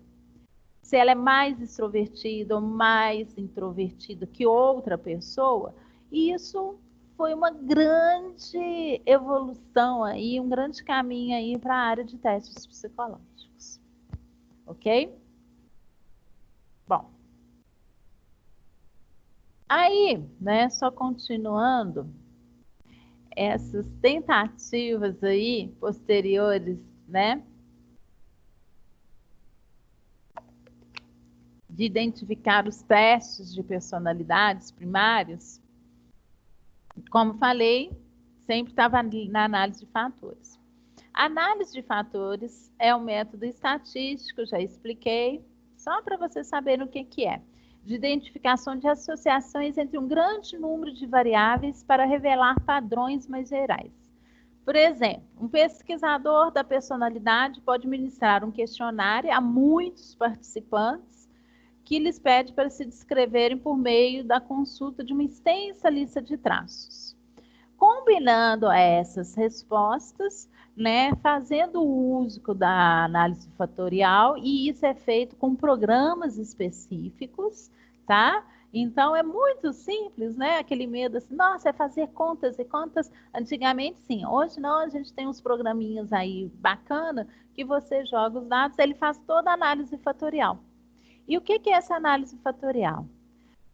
se ela é mais extrovertida ou mais introvertida que outra pessoa, isso foi uma grande evolução aí, um grande caminho aí para a área de testes psicológicos. Ok? Bom. Aí, né, só continuando, essas tentativas aí posteriores, né, de identificar os testes de personalidades primários, como falei, sempre estava na análise de fatores. A análise de fatores é um método estatístico, já expliquei, só para vocês saberem o que é. De identificação de associações entre um grande número de variáveis para revelar padrões mais gerais. Por exemplo, um pesquisador da personalidade pode ministrar um questionário a muitos participantes que lhes pede para se descreverem por meio da consulta de uma extensa lista de traços. Combinando essas respostas, né, fazendo uso da análise fatorial, e isso é feito com programas específicos, tá? Então, é muito simples, né? Aquele medo assim, nossa, é fazer contas e contas. Antigamente, sim. Hoje não, a gente tem uns programinhas aí bacana que você joga os dados, ele faz toda a análise fatorial. E o que é essa análise fatorial?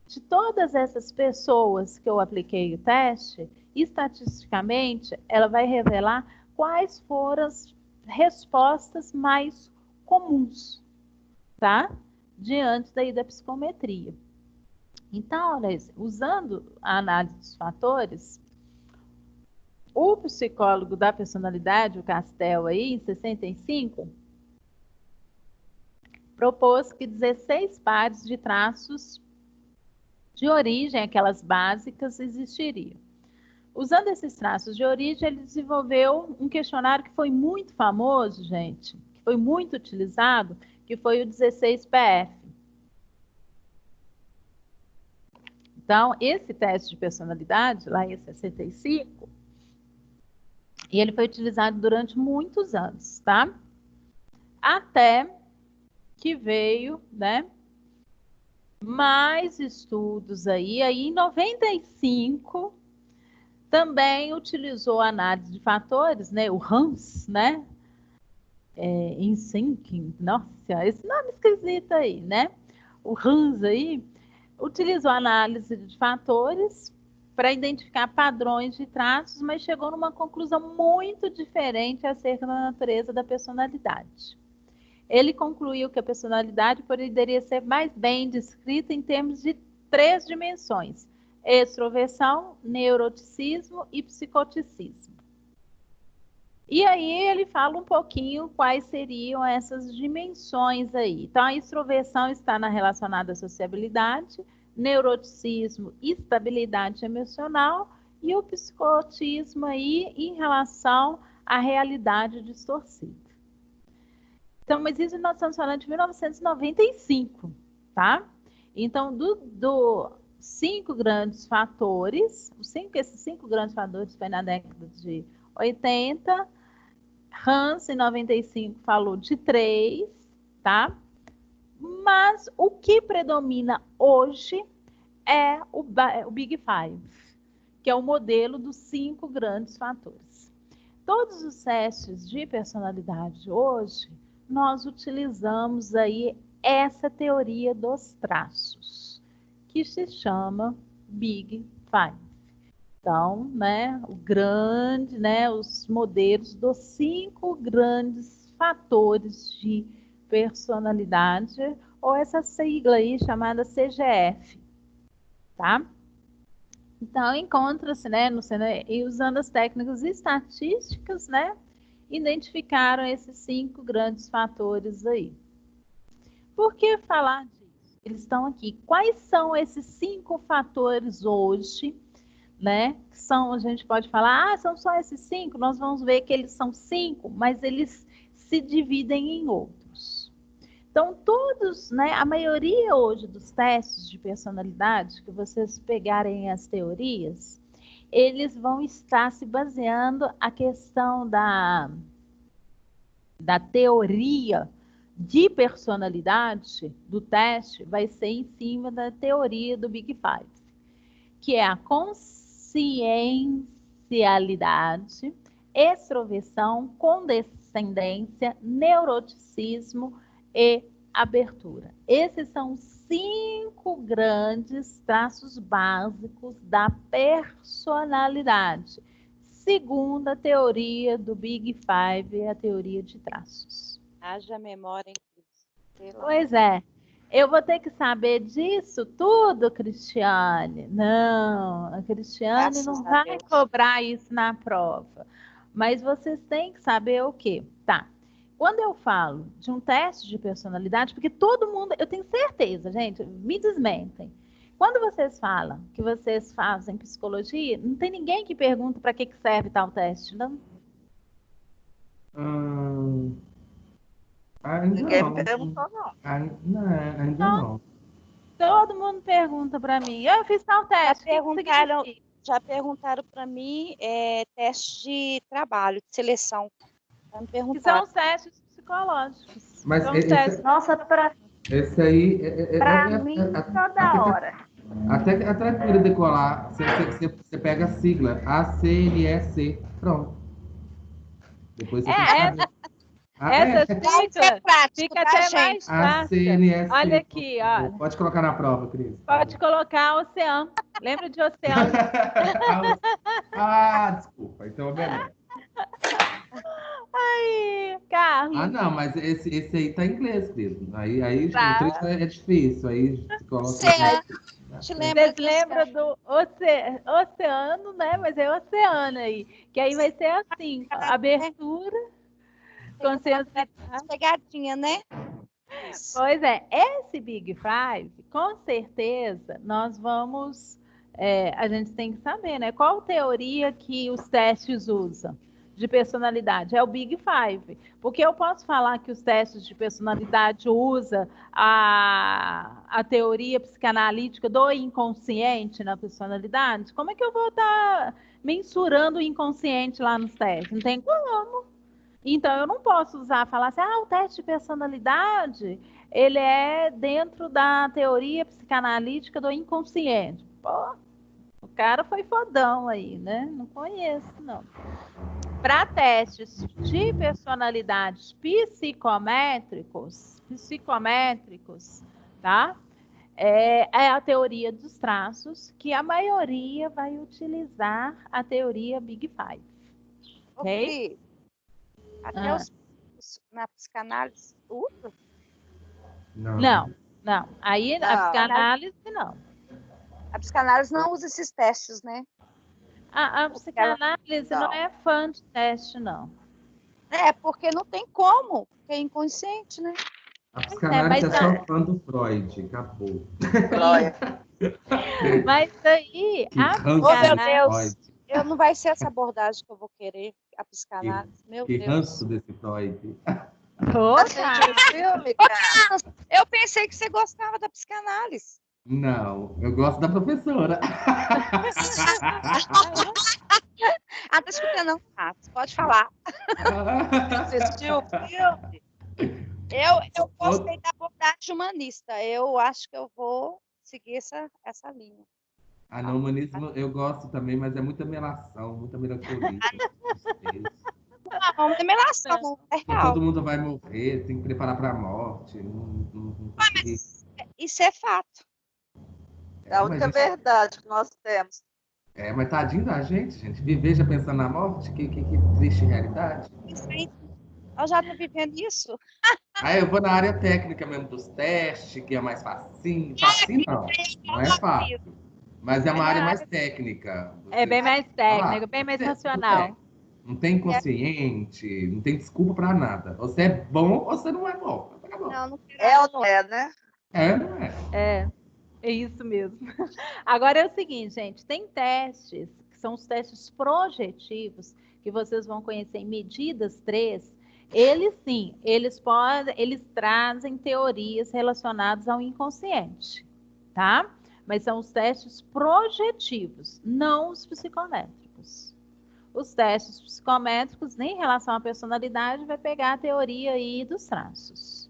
De todas essas pessoas que eu apliquei o teste, estatisticamente, ela vai revelar quais foram as respostas mais comuns, tá? Diante daí da psicometria. Então, olha, usando a análise dos fatores, o psicólogo da personalidade, o Castel, aí, em 65, propôs que 16 pares de traços de origem, aquelas básicas, existiriam. Usando esses traços de origem, ele desenvolveu um questionário que foi muito famoso, gente, que foi muito utilizado, que foi o 16PF. Então, esse teste de personalidade, lá em 65, e ele foi utilizado durante muitos anos, tá? Até que veio, né, mais estudos aí em 95, também utilizou a análise de fatores, né, o Hans, né, em Thinking, nossa, esse nome esquisito aí, né, o Hans aí, utilizou a análise de fatores para identificar padrões de traços, mas chegou numa conclusão muito diferente acerca da natureza da personalidade. Ele concluiu que a personalidade poderia ser mais bem descrita em termos de 3 dimensões: extroversão, neuroticismo e psicoticismo. E aí ele fala um pouquinho quais seriam essas dimensões aí. Então, a extroversão está relacionada à sociabilidade, neuroticismo, estabilidade emocional, e o psicotismo aí em relação à realidade distorcida. Então, mas isso nós estamos falando de 1995, tá? Então, dos 5 grandes fatores, esses 5 grandes fatores foi na década de 80, Hans, em 95, falou de 3, tá? Mas o que predomina hoje é o Big Five, que é o modelo dos 5 grandes fatores. Todos os testes de personalidade hoje, nós utilizamos aí essa teoria dos traços, que se chama Big Five. Então, né, os modelos dos 5 grandes fatores de personalidade, ou essa sigla aí chamada CGF, tá? Então, encontra-se, né, e usando as técnicas estatísticas, né, identificaram esses 5 grandes fatores aí. Por que falar disso? Eles estão aqui. Quais são esses 5 fatores hoje, né? A gente pode falar, são só esses 5, nós vamos ver que eles são 5, mas eles se dividem em outros. Então, todos, né, a maioria hoje dos testes de personalidade, que vocês pegarem as teorias, eles vão estar se baseando a questão da teoria de personalidade do teste, vai ser em cima da teoria do Big Five, que é a consciencialidade, extroversão, condescendência, neuroticismo e abertura. Esses são os 5 grandes traços básicos da personalidade, segundo a teoria do Big Five, a teoria de traços. Haja memória, hein? Pois é. Eu vou ter que saber disso tudo, Cristiane? Não, a Cristiane não vai cobrar isso na prova. Mas vocês têm que saber o quê? Tá. Quando eu falo de um teste de personalidade, porque todo mundo, eu tenho certeza, gente, me desmentem. Quando vocês falam que vocês fazem psicologia, não tem ninguém que pergunta para que serve tal teste, não? Ninguém me perguntou, não. Ainda não. Todo mundo pergunta para mim. Eu fiz tal teste. Já perguntaram para mim teste de trabalho, de seleção. Que são os testes psicológicos. Mas Nossa, esse aí para mim toda hora. Até tranquilo decolar. Você pega a sigla ACNSC. Pronto. Depois você Essa Vai ser prático, fica tá, até gente? mais A fácil. CNS. Olha aqui, ó. Pode colocar na prova, Cris. Pode colocar oceano. Lembra de oceano? Desculpa. Então, beleza. Ai, Carlos. Não, mas esse aí tá em inglês, Cris. Aí Tá. o 3 é difícil. Aí você coloca. Oceano. Te lembra Vocês lembram do oceano, né? Mas é oceano aí. Que aí vai ser assim, abertura, consciência. pegadinha, né? Pois é, esse Big Five, com certeza, nós vamos. A gente tem que saber, né? Qual teoria que os testes usam de personalidade? É o Big Five. Porque eu posso falar que os testes de personalidade usam a teoria psicanalítica do inconsciente na personalidade? Como é que eu vou estar mensurando o inconsciente lá nos testes? Não tem como. Então, eu não posso falar assim, o teste de personalidade, ele é dentro da teoria psicanalítica do inconsciente. Pô, o cara foi fodão aí, né? Não conheço, não. Para testes de personalidades psicométricos, tá? É a teoria dos traços, que a maioria vai utilizar a teoria Big Five. Ok? Até na psicanálise usa? Não. Aí a psicanálise não. A psicanálise não usa esses testes, né? A psicanálise não é fã de teste, não. É, porque não tem como, porque é inconsciente, né? A psicanálise é só fã do Freud, acabou. Mas aí, a psicanálise... Eu não vai ser essa abordagem que eu vou querer, a psicanálise. Meu Deus. Que ranço desse Freud. Eu pensei que você gostava da psicanálise. Não, eu gosto da professora. Tá escutando, não? Pode falar. Assistiu o filme? Eu gostei da abordagem humanista. Eu acho que eu vou seguir essa linha. No humanismo eu gosto também, mas é muita melação, muita melancolia. Não é melação, é real. Todo mundo vai morrer, tem que preparar para a morte. Mas isso é fato. É a única verdade que nós temos. Mas tadinho da gente. Viver já pensando na morte, que triste realidade. Eu já estou vivendo isso. Aí eu vou na área técnica mesmo dos testes, que é mais facinho. Facinho não é fácil. Mas é uma área mais técnica. É bem mais técnica, bem mais racional. Não tem inconsciente, não tem desculpa para nada. Você é bom ou você não é bom. Não é ou não é, né? Não é. É isso mesmo. Agora é o seguinte, gente, tem testes, que são os testes projetivos, que vocês vão conhecer em medidas 3. Eles sim, eles trazem teorias relacionadas ao inconsciente, tá? Mas são os testes projetivos, não os psicométricos. Os testes psicométricos, nem em relação à personalidade, vai pegar a teoria aí dos traços,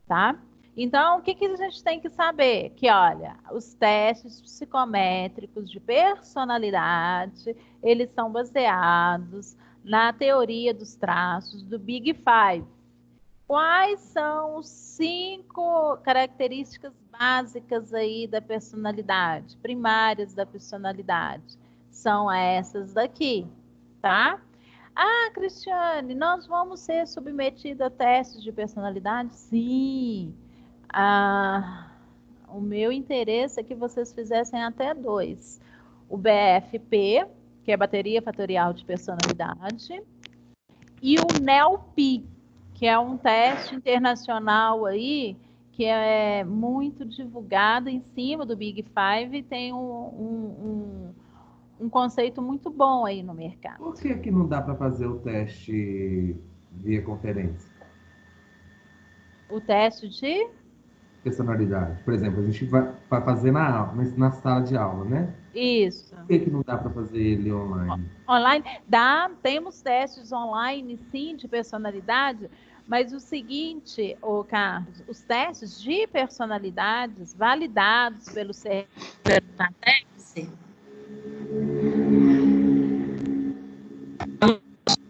tá? Então, o que a gente tem que saber? Que, olha, os testes psicométricos de personalidade, eles são baseados na teoria dos traços do Big Five. Quais são os 5 características básicas aí da personalidade, primárias da personalidade? São essas daqui, tá? Cristiane, nós vamos ser submetidos a testes de personalidade? Sim. O meu interesse é que vocês fizessem até 2. O BFP, que é Bateria Fatorial de Personalidade, e o NELP, que é um teste internacional aí, que é muito divulgado em cima do Big Five, e tem um conceito muito bom aí no mercado. Por que não dá para fazer o teste via conferência? O teste de personalidade. Por exemplo, a gente vai fazer na sala de aula, né? Isso. Por que não dá para fazer ele online? Online? Dá, temos testes online, sim, de personalidade, mas o seguinte, Carlos, os testes de personalidades validados pelo CERTATEX,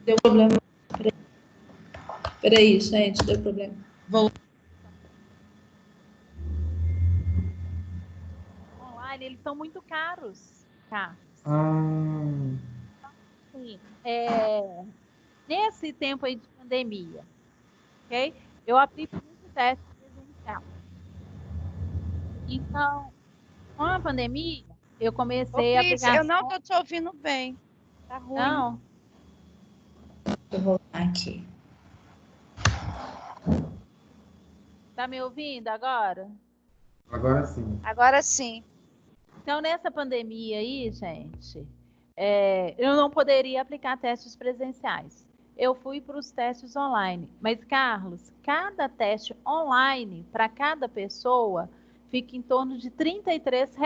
deu problema. Peraí, gente, deu problema. Online, eles são muito caros, tá? Sim. Nesse tempo aí de pandemia, ok? Eu aplico muito teste presencial. Então, com a pandemia, eu comecei a Cris, aplicar. eu não tô te ouvindo bem. Tá ruim. Não. Vou voltar aqui. Tá me ouvindo agora? Agora sim. Agora sim. Então, nessa pandemia aí, gente, eu não poderia aplicar testes presenciais. Eu fui para os testes online. Mas, Carlos, cada teste online para cada pessoa fica em torno de R$ 33.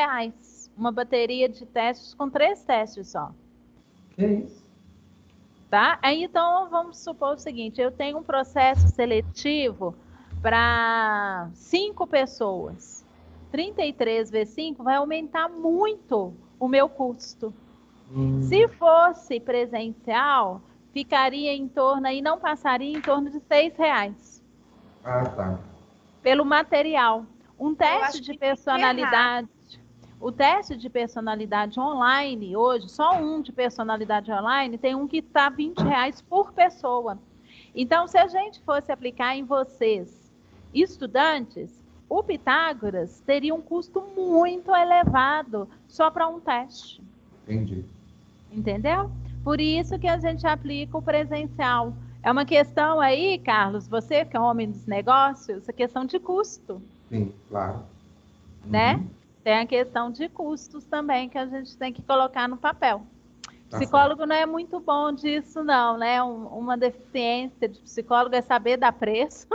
Uma bateria de testes com 3 testes só. Que isso? Tá? Aí, então, vamos supor o seguinte: eu tenho um processo seletivo para 5 pessoas. 33 vezes 5 vai aumentar muito o meu custo. Se fosse presencial, ficaria em torno, aí não passaria em torno de R$ 6 Ah, tá. pelo material. Um acho teste de que tem que personalidade. O teste de personalidade online, hoje, só um de personalidade online, tem um que está R$ 20 por pessoa. Então, se a gente fosse aplicar em vocês, estudantes, o Pitágoras teria um custo muito elevado só para um teste. Entendi. Entendeu? Por isso que a gente aplica o presencial. É uma questão aí, Carlos, você que é homem dos negócios, a questão de custo, Sim, claro. né? Tem a questão de custos também que a gente tem que colocar no papel. Tá Psicólogo não é muito bom disso, não, né? Uma deficiência de psicólogo é saber dar preço,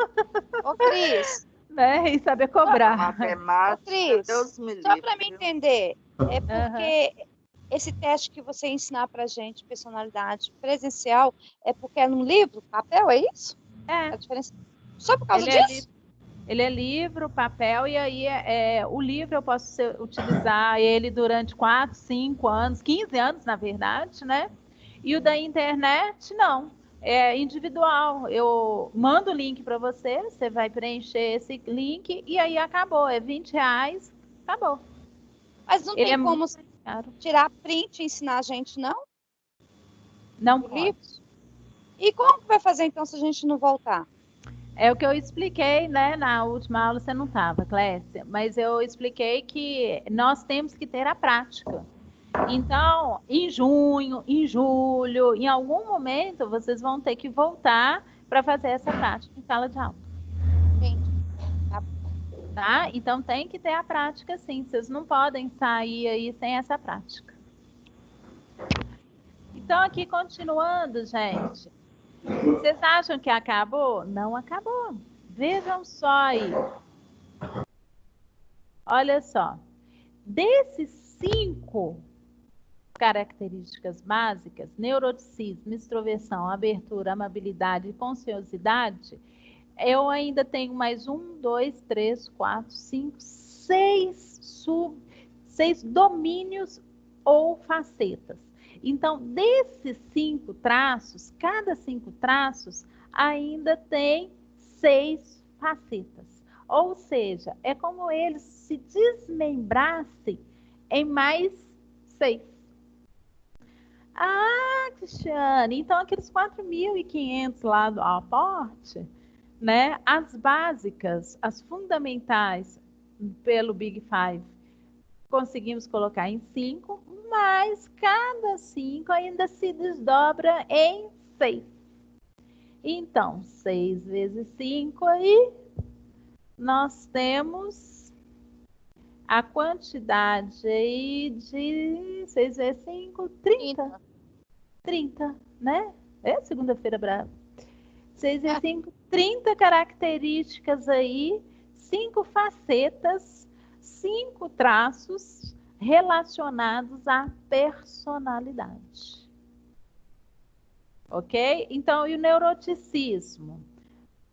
Ô, Cris, né? E saber cobrar. Matemática, Cris, Deus me só livre. para me entender, é porque esse teste que você ensinar pra gente, personalidade presencial, é porque é num livro, papel, é isso? É. A diferença? Só por causa Ele disso? Ele é livro, papel, e aí o livro eu posso utilizar ele durante 4, 5 anos, 15 anos, na verdade, né? E o da internet, não. É individual. Eu mando o link para você, você vai preencher esse link e aí acabou. É R$ 20, acabou. Mas não Ele tem é como muito caro. tirar print e ensinar a gente, não? Não Do pode. livro? E como que vai fazer então se a gente não voltar? É o que eu expliquei, né? Na última aula você não estava, Clécia, mas eu expliquei que nós temos que ter a prática. Então, em junho, em julho, em algum momento, vocês vão ter que voltar para fazer essa prática em sala de aula. Gente, Tá? Então, tem que ter a prática, sim. Vocês não podem sair aí sem essa prática. Então, aqui, continuando, gente. Vocês acham que acabou? Não acabou. Vejam só aí. Olha só. Desses 5 características básicas, neuroticismo, extroversão, abertura, amabilidade e consciosidade, eu ainda tenho mais 1, 2, 3, 4, 5, 6 domínios ou facetas. Então, desses 5 traços, cada 5 traços ainda tem 6 facetas. Ou seja, é como eles se desmembrassem em mais 6. Ah, Cristiane, então aqueles 4.500 lá do aporte, né? As básicas, as fundamentais pelo Big Five, conseguimos colocar em 5, mas cada 5 ainda se desdobra em 6. Então, 6 vezes 5 aí, nós temos a quantidade aí de 6 vezes 5, 30. 30, né? É segunda-feira brava. 6 vezes 5, 30 características aí, 5 facetas, 5 traços relacionados à personalidade. Ok? Então, e o neuroticismo?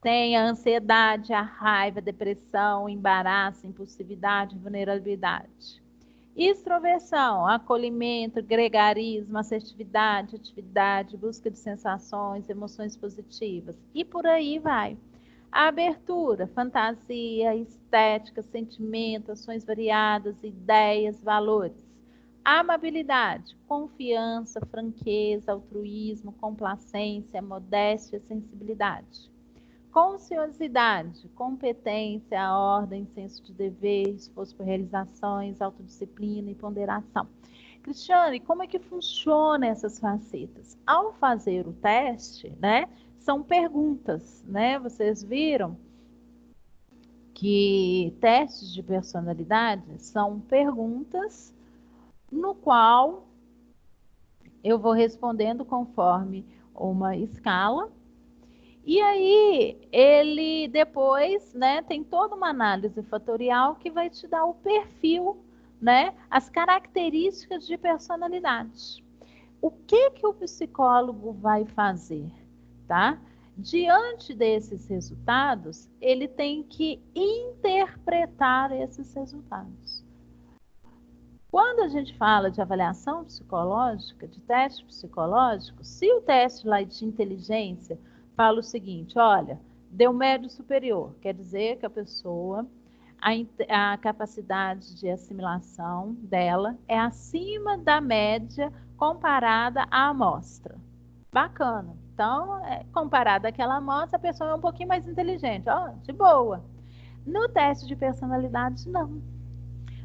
Tem a ansiedade, a raiva, a depressão, o embaraço, a impulsividade, a vulnerabilidade. Extroversão, acolhimento, gregarismo, assertividade, atividade, busca de sensações, emoções positivas. E por aí vai. A abertura, fantasia, estética, sentimento, ações variadas, ideias, valores. A amabilidade, confiança, franqueza, altruísmo, complacência, modéstia, sensibilidade. Consciosidade, competência, ordem, senso de dever, esforço por realizações, autodisciplina e ponderação. Cristiane, como é que funciona essas facetas? Ao fazer o teste, né, são perguntas, né? Vocês viram que testes de personalidade são perguntas no qual eu vou respondendo conforme uma escala. E aí, ele depois, né, tem toda uma análise fatorial que vai te dar o perfil, né, as características de personalidade. O que o psicólogo vai fazer, tá? Diante desses resultados, ele tem que interpretar esses resultados. Quando a gente fala de avaliação psicológica, de teste psicológico, se o teste lá de inteligência fala o seguinte, olha, deu médio superior, quer dizer que a pessoa, a capacidade de assimilação dela é acima da média comparada à amostra. Bacana. Então, comparada àquela amostra, a pessoa é um pouquinho mais inteligente. Ó, de boa. No teste de personalidade, não.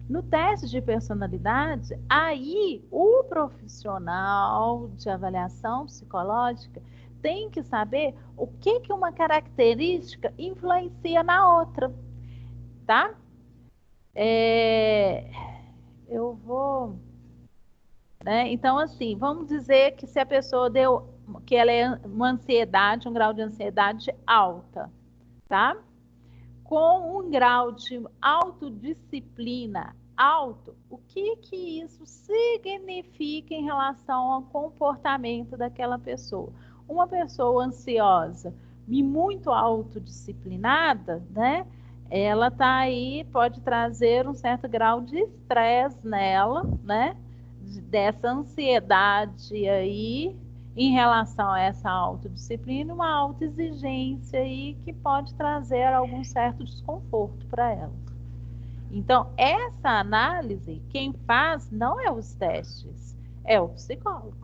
No teste de personalidade, aí o profissional de avaliação psicológica tem que saber o que uma característica influencia na outra, tá? Eu vou... Né? Então, assim, vamos dizer que se a pessoa que ela é uma ansiedade, um grau de ansiedade alta, tá? Com um grau de autodisciplina alto, o que isso significa em relação ao comportamento daquela pessoa? Uma pessoa ansiosa e muito autodisciplinada, né? Ela tá aí, pode trazer um certo grau de estresse nela, né? Dessa ansiedade aí, em relação a essa autodisciplina, uma autoexigência aí que pode trazer algum certo desconforto para ela. Então, essa análise, quem faz não é os testes, é o psicólogo.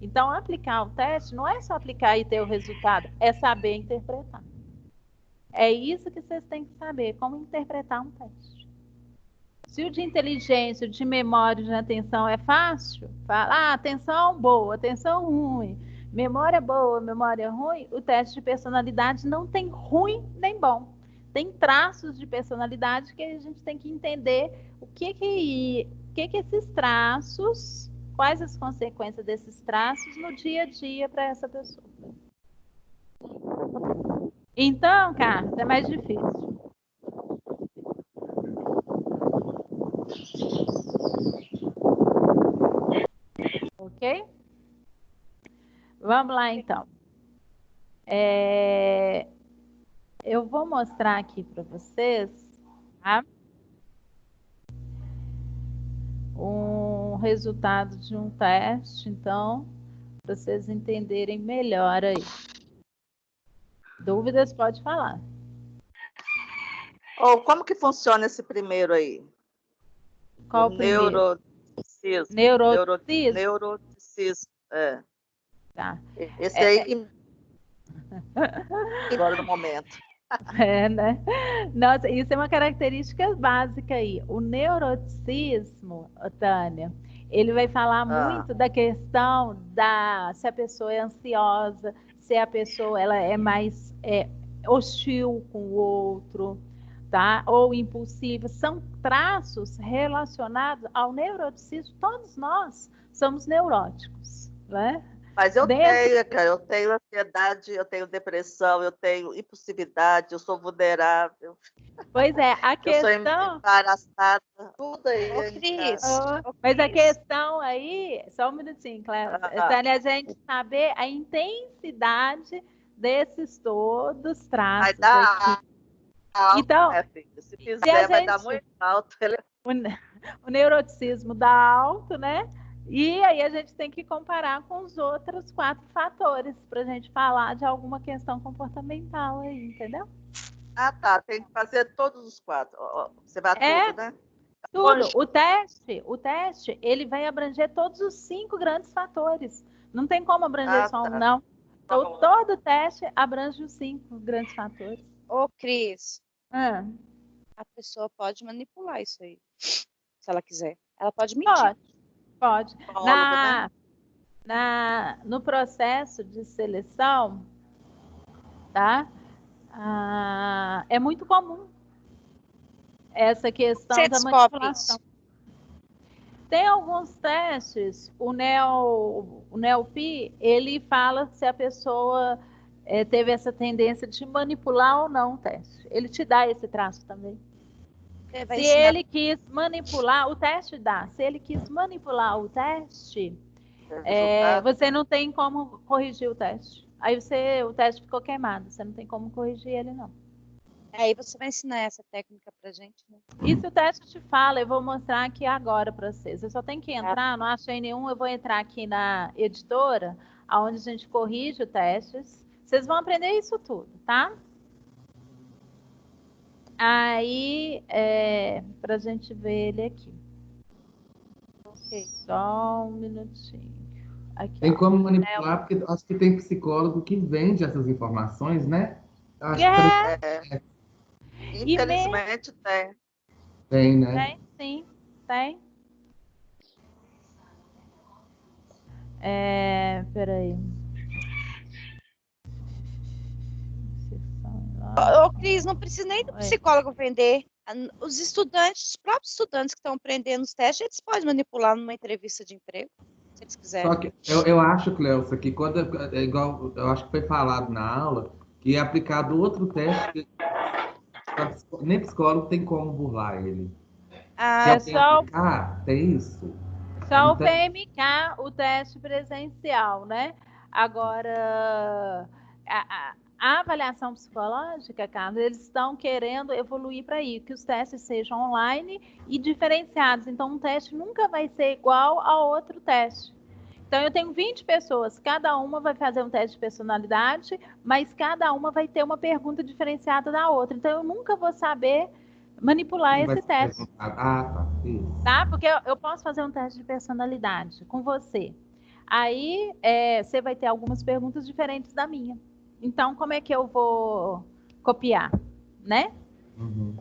Então, aplicar o teste não é só aplicar e ter o resultado, é saber interpretar. É isso que vocês têm que saber, como interpretar um teste. Se o de inteligência, o de memória, de atenção é fácil, fala, atenção boa, atenção ruim, memória boa, memória ruim, o teste de personalidade não tem ruim nem bom. Tem traços de personalidade que a gente tem que entender o que esses traços, quais as consequências desses traços no dia a dia para essa pessoa. Então, Carlos, é mais difícil. Ok? Vamos lá, então. Eu vou mostrar aqui para vocês, tá? Um resultado de um teste, então, para vocês entenderem melhor aí. Dúvidas, pode falar. Como que funciona esse primeiro aí? Qual o primeiro? Neuroticismo. Neuroticismo, Tá. Esse aí que... agora no momento. Né? Nossa, isso é uma característica básica aí. O neuroticismo, Tânia, ele vai falar muito da questão se a pessoa é ansiosa, se a pessoa ela é mais hostil com o outro, tá? Ou impulsiva. São traços relacionados ao neuroticismo. Todos nós somos neuróticos, né? Mas eu tenho ansiedade, eu tenho depressão, eu tenho impulsividade, eu sou vulnerável. Pois é, a questão... Eu sou embaraçada, tudo aí. Mas a questão aí, só um minutinho, Cléo, Tânia, a gente saber a intensidade desses todos traços. Vai dar alto, então, se fizer, vai dar muito alto. o neuroticismo dá alto, né? E aí a gente tem que comparar com os outros 4 fatores para a gente falar de alguma questão comportamental aí, entendeu? Ah, tá. Tem que fazer todos os 4. Observar tudo, né? Tudo. O teste, ele vai abranger todos os 5 grandes fatores. Não tem como abranger só um, tá. não. Então, todo teste abrange os 5 grandes fatores. Ô, Cris, Ah, a pessoa pode manipular isso aí, se ela quiser. Ela pode mentir. pode. Psicólogo, né? No processo de seleção, tá? É muito comum essa questão Você da descobre manipulação. isso. Tem alguns testes, o NELP, ele fala se a pessoa teve essa tendência de manipular ou não o teste. Ele te dá esse traço também. Você vai Se ensinar- ele quis manipular, o teste dá. Se ele quis manipular o teste, você não tem como corrigir o teste. Aí o teste ficou queimado, você não tem como corrigir ele, não. Aí você vai ensinar essa técnica pra gente, né? E se o teste te fala, eu vou mostrar aqui agora para vocês. Eu só tenho que entrar, não achei nenhum, eu vou entrar aqui na editora, onde a gente corrige os testes. Vocês vão aprender isso tudo, tá? Aí, para a gente ver ele aqui. Ok. Só um minutinho. Aqui, Tem ó. como manipular, porque acho que tem psicólogo que vende essas informações, né? Acho que Infelizmente tem. tem, né? Tem, sim, tem. Peraí. Ô, Cris, não precisa nem do Oi. psicólogo vender. Os estudantes, os próprios estudantes que estão aprendendo os testes, eles podem manipular numa entrevista de emprego, se eles quiserem. Só que eu acho, Cleusa, que quando é igual, eu acho que foi falado na aula, que é aplicado outro teste, que nem psicólogo tem como burlar ele. Se Ah, alguém aplicar, tem isso. Só o Então- PMK, o teste presencial, né? Agora, a avaliação psicológica, Carlos, eles estão querendo evoluir para isso, que os testes sejam online e diferenciados. Então, um teste nunca vai ser igual a outro teste. Então, eu tenho 20 pessoas, cada uma vai fazer um teste de personalidade, mas cada uma vai ter uma pergunta diferenciada da outra. Então, eu nunca vou saber manipular Vai esse ser teste. perguntado. Ah, tá. Isso. Tá? Porque eu posso fazer um teste de personalidade com você. Aí você vai ter algumas perguntas diferentes da minha. Então, como é que eu vou copiar, né? Uhum.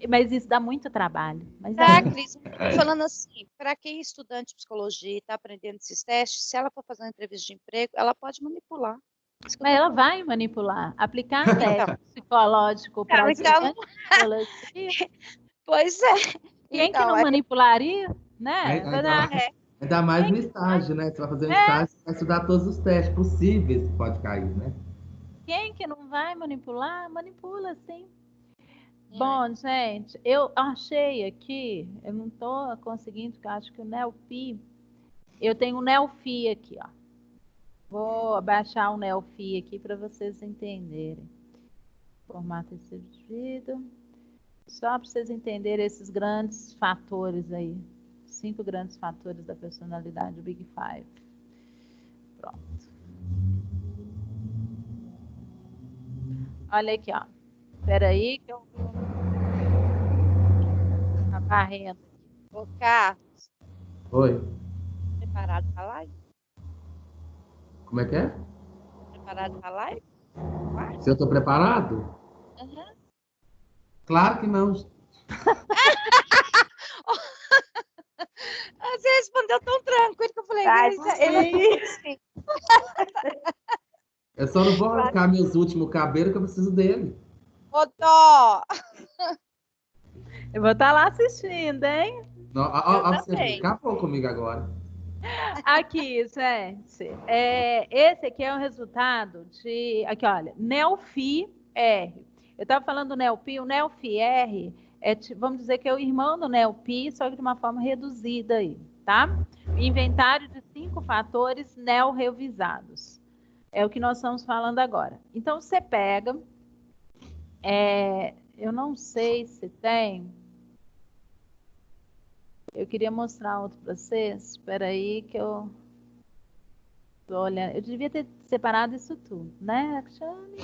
Mas isso dá muito trabalho. Mas Tá, Cris, falando assim, para quem é estudante de psicologia e está aprendendo esses testes, se ela for fazer uma entrevista de emprego, ela pode manipular. Isso que eu Mas tô ela falando. vai manipular. Aplicar teste psicológico para Não, então- estudante de psicologia. Pois é. Quem que Então, não aí- manipularia, né? Ainda mais no estágio, né? Você vai fazer um estágio, você vai estudar todos os testes possíveis que pode cair, né? Quem que não vai manipular? Manipula, sim. Bom, gente, eu achei aqui, eu não estou conseguindo, porque eu acho que o NELFI, eu tenho o NELFI aqui, ó. Vou abaixar o NELFI aqui para vocês entenderem. Formato recebido. Só para vocês entenderem esses grandes fatores aí. 5 grandes fatores da personalidade do Big Five. Pronto. Olha aqui, ó. Espera aí que eu vou... Tá varrendo. Ô, Carlos, Oi. preparado para a live? Como é que é? Preparado para a live? Se eu tô preparado? Uhum. Claro que não. Você respondeu tão tranquilo que eu falei, Ai, ele sim. Eu só não vou arrancar meus últimos cabelos que eu preciso dele. Ô, Dó! Eu vou estar lá assistindo, hein? Você também. acabou comigo agora. Aqui, gente. Esse aqui é o resultado de. Aqui, olha. NELFI-R. Eu estava falando do NELPI. O NELFI-R vamos dizer que é o irmão do NELPI, só que de uma forma reduzida aí, tá? Inventário de 5 fatores NEL revisados. É o que nós estamos falando agora. Então, você pega. Eu não sei se tem. Eu queria mostrar outro para vocês. Espera aí que eu tô olhando. Eu devia ter separado isso tudo, né, Akshane?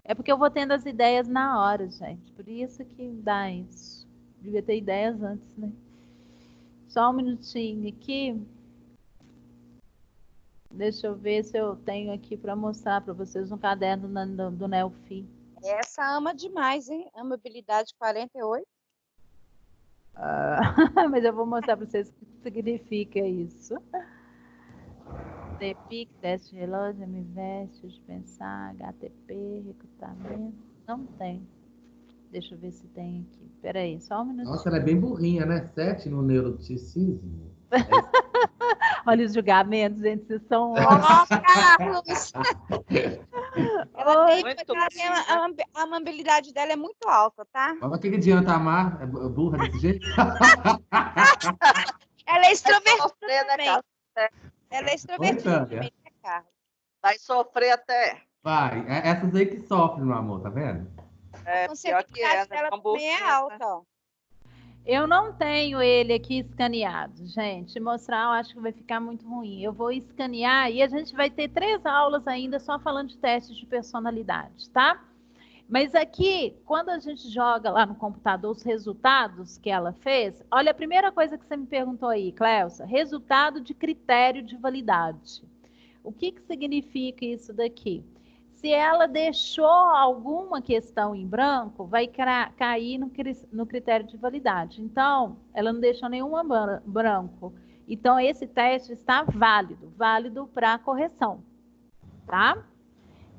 É porque eu vou tendo as ideias na hora, gente. Por isso que dá isso. Devia ter ideias antes, né? Só um minutinho aqui. Deixa eu ver se eu tenho aqui para mostrar para vocês um caderno do Nelfi. Essa ama demais, hein? Amabilidade 48. Mas eu vou mostrar para vocês o que significa isso. TPIC, teste de relógio, MVest, dispensar, HTP, recrutamento. Não tem. Deixa eu ver se tem aqui. Peraí, só um minutinho. Nossa, ela é bem burrinha, né? 7 no neuroticismo. Olha os julgamentos, gente, vocês são Ó, Carlos! Ela tem, Muito ela tem a amabilidade dela é muito alta, tá? Mas o que adianta amar? É burra desse jeito? Ela é extrovertida sofrer, né, também. Carlos? Ela é extrovertida Tânia. também, né, Carlos? Vai sofrer até. Vai, essas aí que sofrem, meu amor, tá vendo? É, A pior que sensibilidade é, né? dela Com também é burrinha, né? alta, ó. Eu não tenho ele aqui escaneado, gente. Mostrar, eu acho que vai ficar muito ruim. Eu vou escanear e a gente vai ter 3 aulas ainda só falando de testes de personalidade, tá? Mas aqui, quando a gente joga lá no computador os resultados que ela fez, olha a primeira coisa que você me perguntou aí, Cleusa, resultado de critério de validade. O que significa isso daqui? Se ela deixou alguma questão em branco, vai cair no critério de validade. Então, ela não deixou nenhuma branco. Então, esse teste está válido para correção, tá?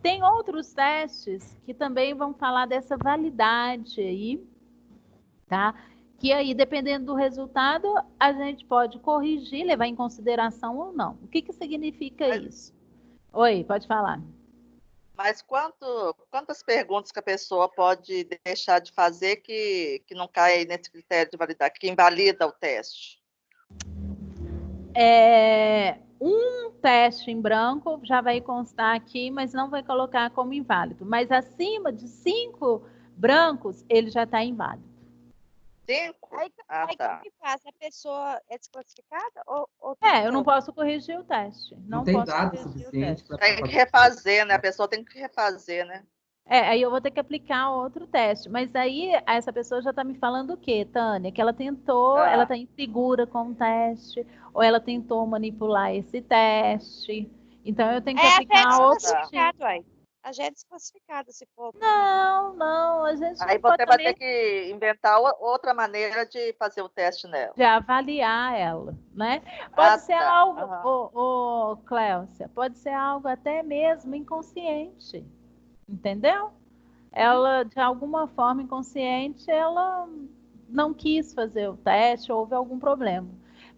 Tem outros testes que também vão falar dessa validade aí, tá? Que aí, dependendo do resultado, a gente pode corrigir, levar em consideração ou não. O que significa isso? Oi, pode falar. Mas quantas perguntas que a pessoa pode deixar de fazer que não cai nesse critério de validade, que invalida o teste? Um teste em branco já vai constar aqui, mas não vai colocar como inválido. Mas acima de 5 brancos, ele já está inválido. 5? Aí Tá. como que faz? A pessoa é desclassificada? Ou Eu não posso corrigir o teste. Não tem posso dado corrigir o suficiente teste. para Tem que refazer, né? A pessoa tem que refazer, né? Aí eu vou ter que aplicar outro teste. Mas aí essa pessoa já está me falando o quê, Tânia? Que ela tentou, ela está insegura com o teste, ou ela tentou manipular esse teste. Então eu tenho que aplicar outro tipo. A já é desclassificada, se for. Não, a gente Aí não pode você vai ter que inventar outra maneira de fazer o teste nela. de avaliar ela, né? Pode ser algo, Cléucia, pode ser algo até mesmo inconsciente, entendeu? Ela, de alguma forma inconsciente, ela não quis fazer o teste, houve algum problema.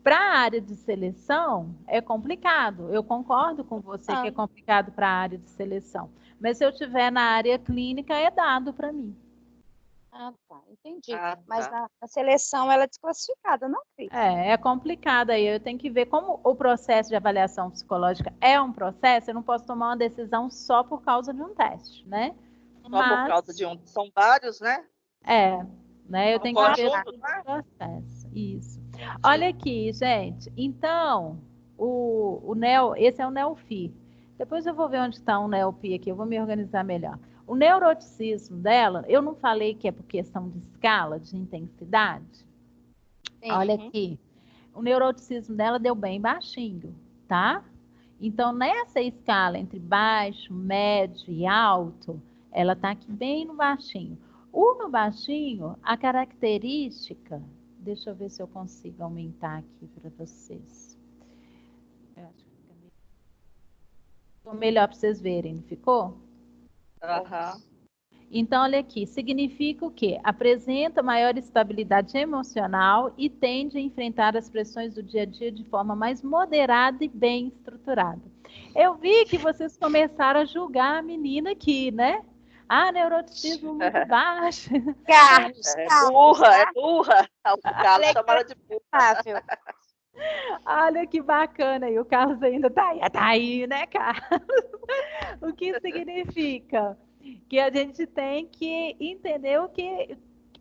Para a área de seleção, é complicado. Eu concordo com você que é complicado para a área de seleção. Mas se eu estiver na área clínica, é dado para mim. Ah, tá, entendi. Mas na seleção ela é desclassificada, não, Cris? É complicado aí. Eu tenho que ver como o processo de avaliação psicológica é um processo, eu não posso tomar uma decisão só por causa de um teste, né? Só por causa de um. São vários, né? Eu tenho que ver o processo. Isso. Olha aqui, gente. Então, o esse é o NELFI. Depois eu vou ver onde está o NELFI aqui, eu vou me organizar melhor. O neuroticismo dela, eu não falei que é por questão de escala, de intensidade? Olha aqui. O neuroticismo dela deu bem baixinho, tá? Então, nessa escala entre baixo, médio e alto, ela está aqui bem no baixinho. No baixinho, a característica... Deixa eu ver se eu consigo aumentar aqui para vocês. Ficou melhor para vocês verem, não ficou? Então, olha aqui. Significa o quê? Apresenta maior estabilidade emocional e tende a enfrentar as pressões do dia a dia de forma mais moderada e bem estruturada. Eu vi que vocês começaram a julgar a menina aqui, né? Neuroticismo muito baixo. Carlos, é burra. O Carlos chama ela de burra. Olha que bacana. E o Carlos ainda tá aí, né, Carlos? O que significa? Que a gente tem que entender o que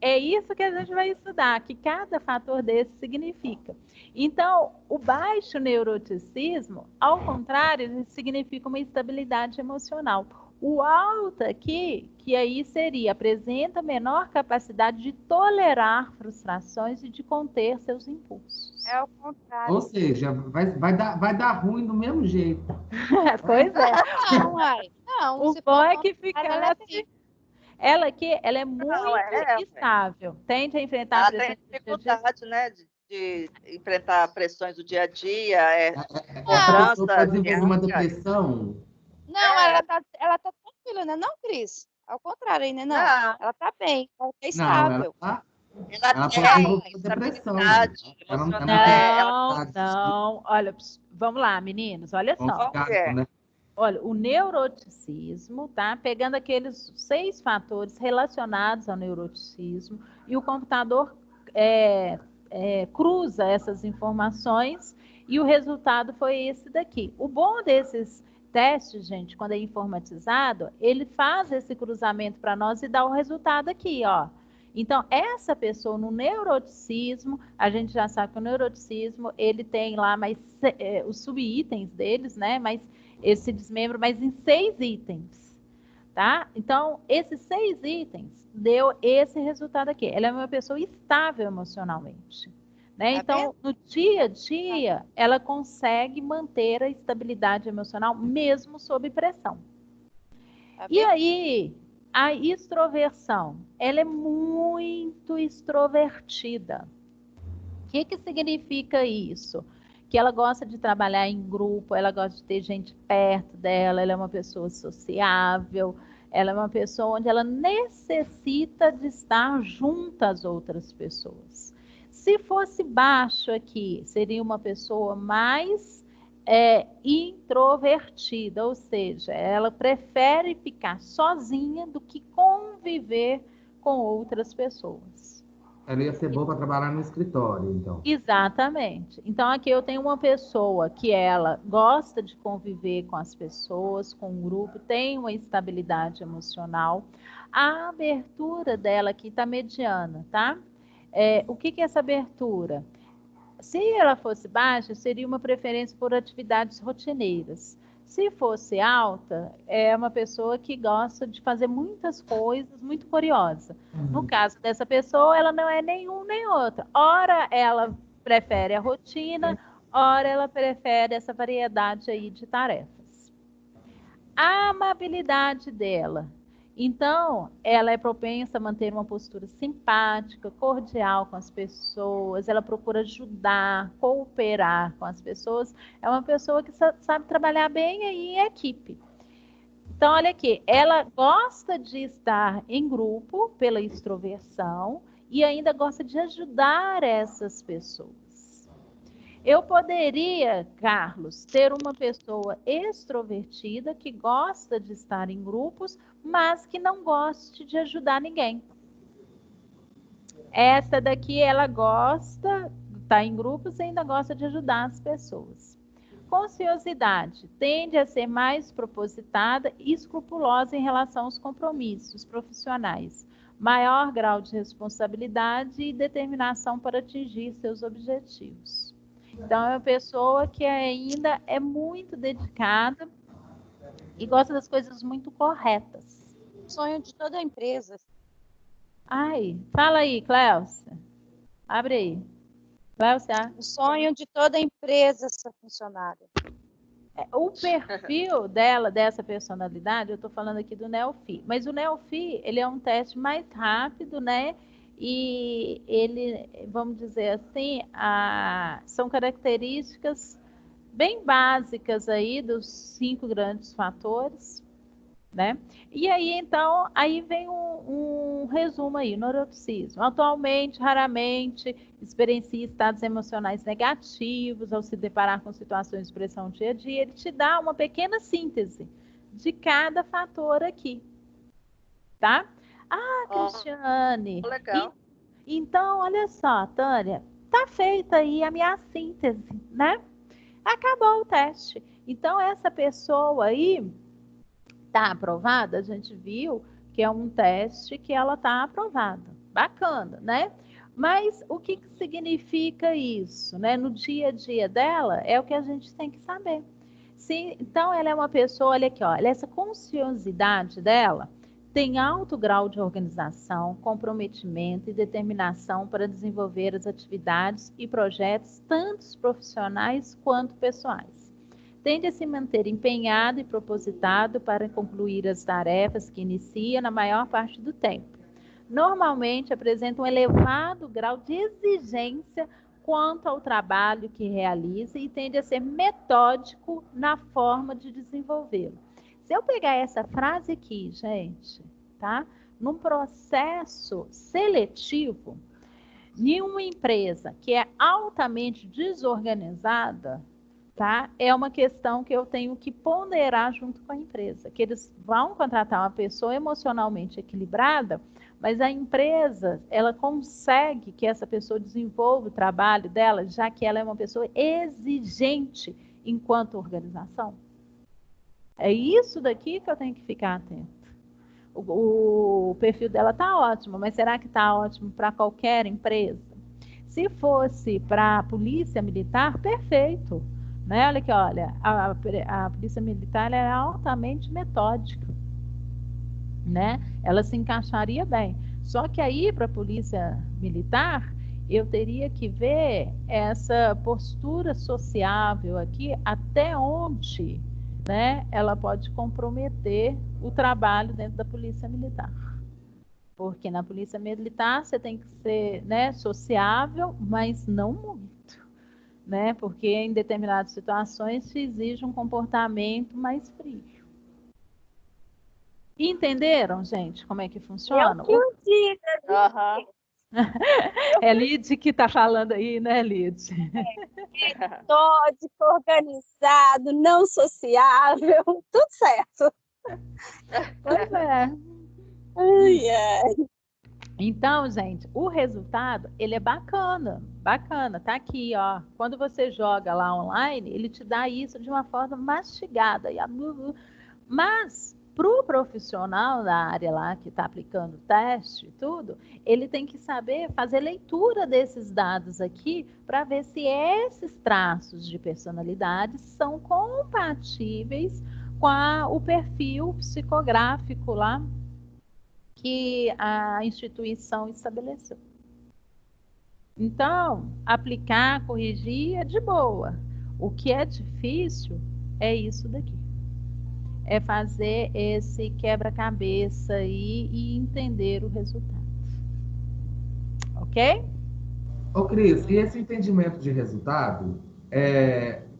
é isso que a gente vai estudar, que cada fator desse significa. Então, o baixo neuroticismo, ao contrário, ele significa uma estabilidade emocional. O alto aqui, que aí seria, apresenta menor capacidade de tolerar frustrações e de conter seus impulsos. É o contrário. Ou seja, vai dar ruim do mesmo jeito. Pois é. Não, uai. Não, O se bom for é que contrário, ela ficasse... Ela aqui, ela é muito ué. estável. Tende a enfrentar Ela pressões tem do dia a dia. dificuldade, né, de enfrentar pressões do dia a dia, Essa cobrança pessoa pode desenvolver uma diária. depressão. Não, ela tá tranquila, né? Não, Cris? Ao contrário, né? Não. Não, Ela tá bem, ela tá Não, ela estável. ela pode tem desenvolver depressão. estabilidade Ela não emocional. tem Não, capacidade não. Olha, vamos lá, meninos, olha só. confiável, né? Olha, o neuroticismo, tá? Pegando aqueles 6 fatores relacionados ao neuroticismo, e o computador cruza essas informações e o resultado foi esse daqui. O bom desses testes, gente, quando é informatizado, ele faz esse cruzamento para nós e dá o resultado aqui, ó. Então, essa pessoa no neuroticismo, a gente já sabe que o neuroticismo, ele tem lá mais os subitens deles, né? Mas ele se desmembra mais em 6 itens, tá? Então, esses 6 itens deu esse resultado aqui. Ela é uma pessoa estável emocionalmente, né? Então, no dia a dia, ela consegue manter a estabilidade emocional mesmo sob pressão. E aí, a extroversão, ela é muito extrovertida. O que significa isso? Que ela gosta de trabalhar em grupo, ela gosta de ter gente perto dela, ela é uma pessoa sociável, ela é uma pessoa onde ela necessita de estar junto às outras pessoas. Se fosse baixo aqui, seria uma pessoa mais introvertida, ou seja, ela prefere ficar sozinha do que conviver com outras pessoas. Ela ia ser boa para trabalhar no escritório, então. Exatamente. Então, aqui eu tenho uma pessoa que ela gosta de conviver com as pessoas, com o grupo, tem uma estabilidade emocional. A abertura dela aqui está mediana, tá? O que é essa abertura? Se ela fosse baixa, seria uma preferência por atividades rotineiras. Se fosse alta, é uma pessoa que gosta de fazer muitas coisas, muito curiosa. No caso dessa pessoa, ela não é nenhum nem outra. Ora, ela prefere a rotina, ora, ela prefere essa variedade aí de tarefas. A amabilidade dela. Então, ela é propensa a manter uma postura simpática, cordial com as pessoas, ela procura ajudar, cooperar com as pessoas. É uma pessoa que sabe trabalhar bem aí em equipe. Então, olha aqui, ela gosta de estar em grupo pela extroversão e ainda gosta de ajudar essas pessoas. Eu poderia, Carlos, ter uma pessoa extrovertida que gosta de estar em grupos, mas que não goste de ajudar ninguém. Essa daqui, ela gosta, está em grupos e ainda gosta de ajudar as pessoas. Conciosidade tende a ser mais propositada e escrupulosa em relação aos compromissos profissionais. Maior grau de responsabilidade e determinação para atingir seus objetivos. Então, é uma pessoa que ainda é muito dedicada e gosta das coisas muito corretas. Sonho de toda empresa. Ai, fala aí, Cléucia. Abre aí. Cléucia. O sonho de toda empresa ser funcionária. O perfil dela, dessa personalidade, eu estou falando aqui do NEOFI. Mas o NEOFI, ele é um teste mais rápido, né? E ele, vamos dizer assim, são características bem básicas aí dos 5 grandes fatores, né? E aí, então, aí vem um resumo aí, neuroticismo. Atualmente, raramente, experiencia estados emocionais negativos ao se deparar com situações de pressão dia a dia. Ele te dá uma pequena síntese de cada fator aqui, tá? Cristiane. Legal. Então, olha só, Tânia, tá feita aí a minha síntese, né? Acabou o teste. Então, essa pessoa aí tá aprovada, a gente viu que é um teste que ela tá aprovada, bacana, né? Mas o que significa isso, né? No dia a dia dela, é o que a gente tem que saber. Então, ela é uma pessoa, olha aqui, ó, essa consciosidade dela tem alto grau de organização, comprometimento e determinação para desenvolver as atividades e projetos, tanto profissionais quanto pessoais. Tende a se manter empenhado e propositado para concluir as tarefas que inicia na maior parte do tempo. Normalmente apresenta um elevado grau de exigência quanto ao trabalho que realiza e tende a ser metódico na forma de desenvolvê-lo. Se eu pegar essa frase aqui, gente, tá? Num processo seletivo, em uma empresa que é altamente desorganizada, tá? É uma questão que eu tenho que ponderar junto com a empresa, que eles vão contratar uma pessoa emocionalmente equilibrada, mas a empresa, ela consegue que essa pessoa desenvolva o trabalho dela, já que ela é uma pessoa exigente enquanto organização. É isso daqui que eu tenho que ficar atento. O perfil dela está ótimo, mas será que está ótimo para qualquer empresa? Se fosse para a polícia militar, perfeito. Né? Olha aqui, olha, a polícia militar é altamente metódica. Né? Ela se encaixaria bem. Só que aí, para a polícia militar, eu teria que ver essa postura sociável aqui, até onde, né, ela pode comprometer o trabalho dentro da polícia militar. Porque na polícia militar você tem que ser, né, sociável, mas não muito. Né? Porque em determinadas situações se exige um comportamento mais frio. Entenderam, gente, como é que funciona? Eu que o diga. É Lid que está falando aí, né, Lid? Metódico, organizado, não sociável, tudo certo. Pois é. Ai, ai. Então, gente, o resultado, ele é bacana, tá aqui, ó. Quando você joga lá online, ele te dá isso de uma forma mastigada. Mas, para o profissional da área lá, que está aplicando o teste e tudo, ele tem que saber fazer leitura desses dados aqui, para ver se esses traços de personalidade são compatíveis com o perfil psicográfico lá, que a instituição estabeleceu. Então, aplicar, corrigir é de boa. O que é difícil é isso daqui. É fazer esse quebra-cabeça aí e entender o resultado. Ok? Ô, Cris, e esse entendimento de resultado,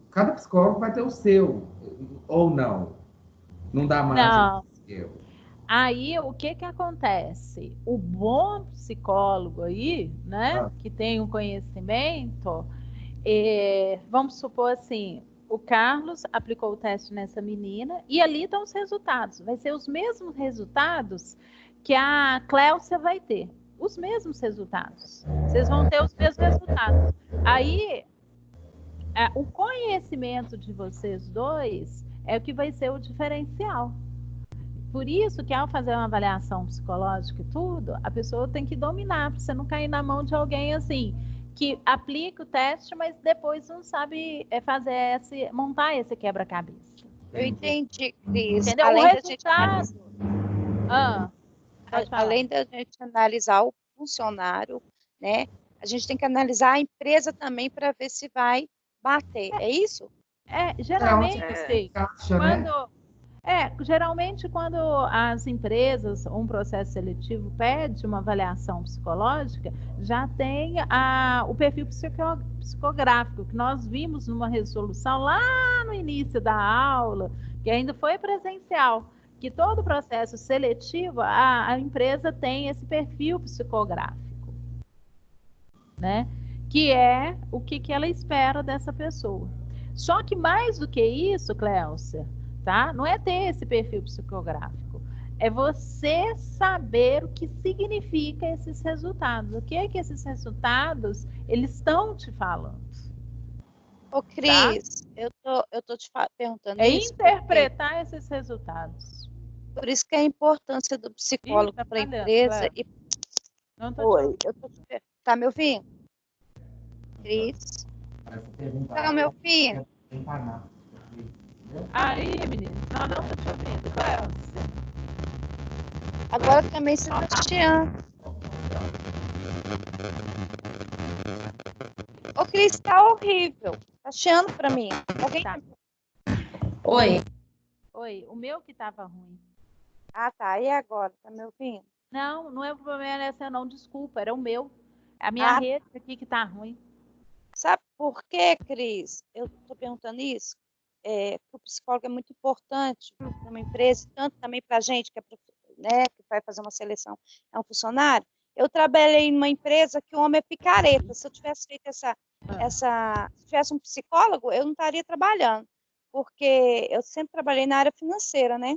cada psicólogo vai ter o seu, ou não? Não dá margem Não. para eu. Aí, o que acontece? O bom psicólogo aí, né, que tem um conhecimento, vamos supor assim, o Carlos aplicou o teste nessa menina e ali estão os resultados. Vai ser os mesmos resultados que a Cléucia vai ter. Os mesmos resultados. Vocês vão ter os mesmos resultados. Aí, o conhecimento de vocês dois é o que vai ser o diferencial. Por isso que ao fazer uma avaliação psicológica e tudo, a pessoa tem que dominar, para você não cair na mão de alguém assim, que aplica o teste, mas depois não sabe montar esse quebra-cabeça. Eu entendi, Cris. Entendeu? Além O da gente resultado... pode falar. Além da gente analisar o funcionário, né? A gente tem que analisar a empresa também para ver se vai bater. É isso? Geralmente, sim. Né? Geralmente, quando as empresas, um processo seletivo pede uma avaliação psicológica, já tem o perfil psicográfico, que nós vimos numa resolução lá no início da aula, que ainda foi presencial, que todo processo seletivo, a empresa tem esse perfil psicográfico, né? Que é o que ela espera dessa pessoa. Só que mais do que isso, Cléucia, tá? Não é ter esse perfil psicográfico, é você saber o que significa esses resultados. O que é que esses resultados eles estão te falando? Ô, Cris, tá? eu tô te perguntando isso. Interpretar esses resultados. Por isso que é a importância do psicólogo para a empresa Não tô te Oi, ouvindo. eu tô... Tá me ouvindo? Cris? Tá me ouvindo? Aí, menino. Não tô te ouvindo. Cléucia. Agora também você tá chiando. Ô, Cris, tá horrível. Tá chiando pra mim. Alguém Tá. Oi. Oi, o meu que tava ruim. Ah, tá. E agora? Tá me ouvindo? Não, não é o problema essa não, desculpa, era o meu. A minha Ah, rede aqui que tá ruim. sabe por quê, Cris? Eu tô perguntando isso. Que o psicólogo é muito importante para uma empresa, tanto também para a gente que, né, que vai fazer uma seleção, é um funcionário. Eu trabalhei numa empresa que o homem é picareta. Se eu tivesse feito se tivesse um psicólogo, eu não estaria trabalhando, porque eu sempre trabalhei na área financeira, né?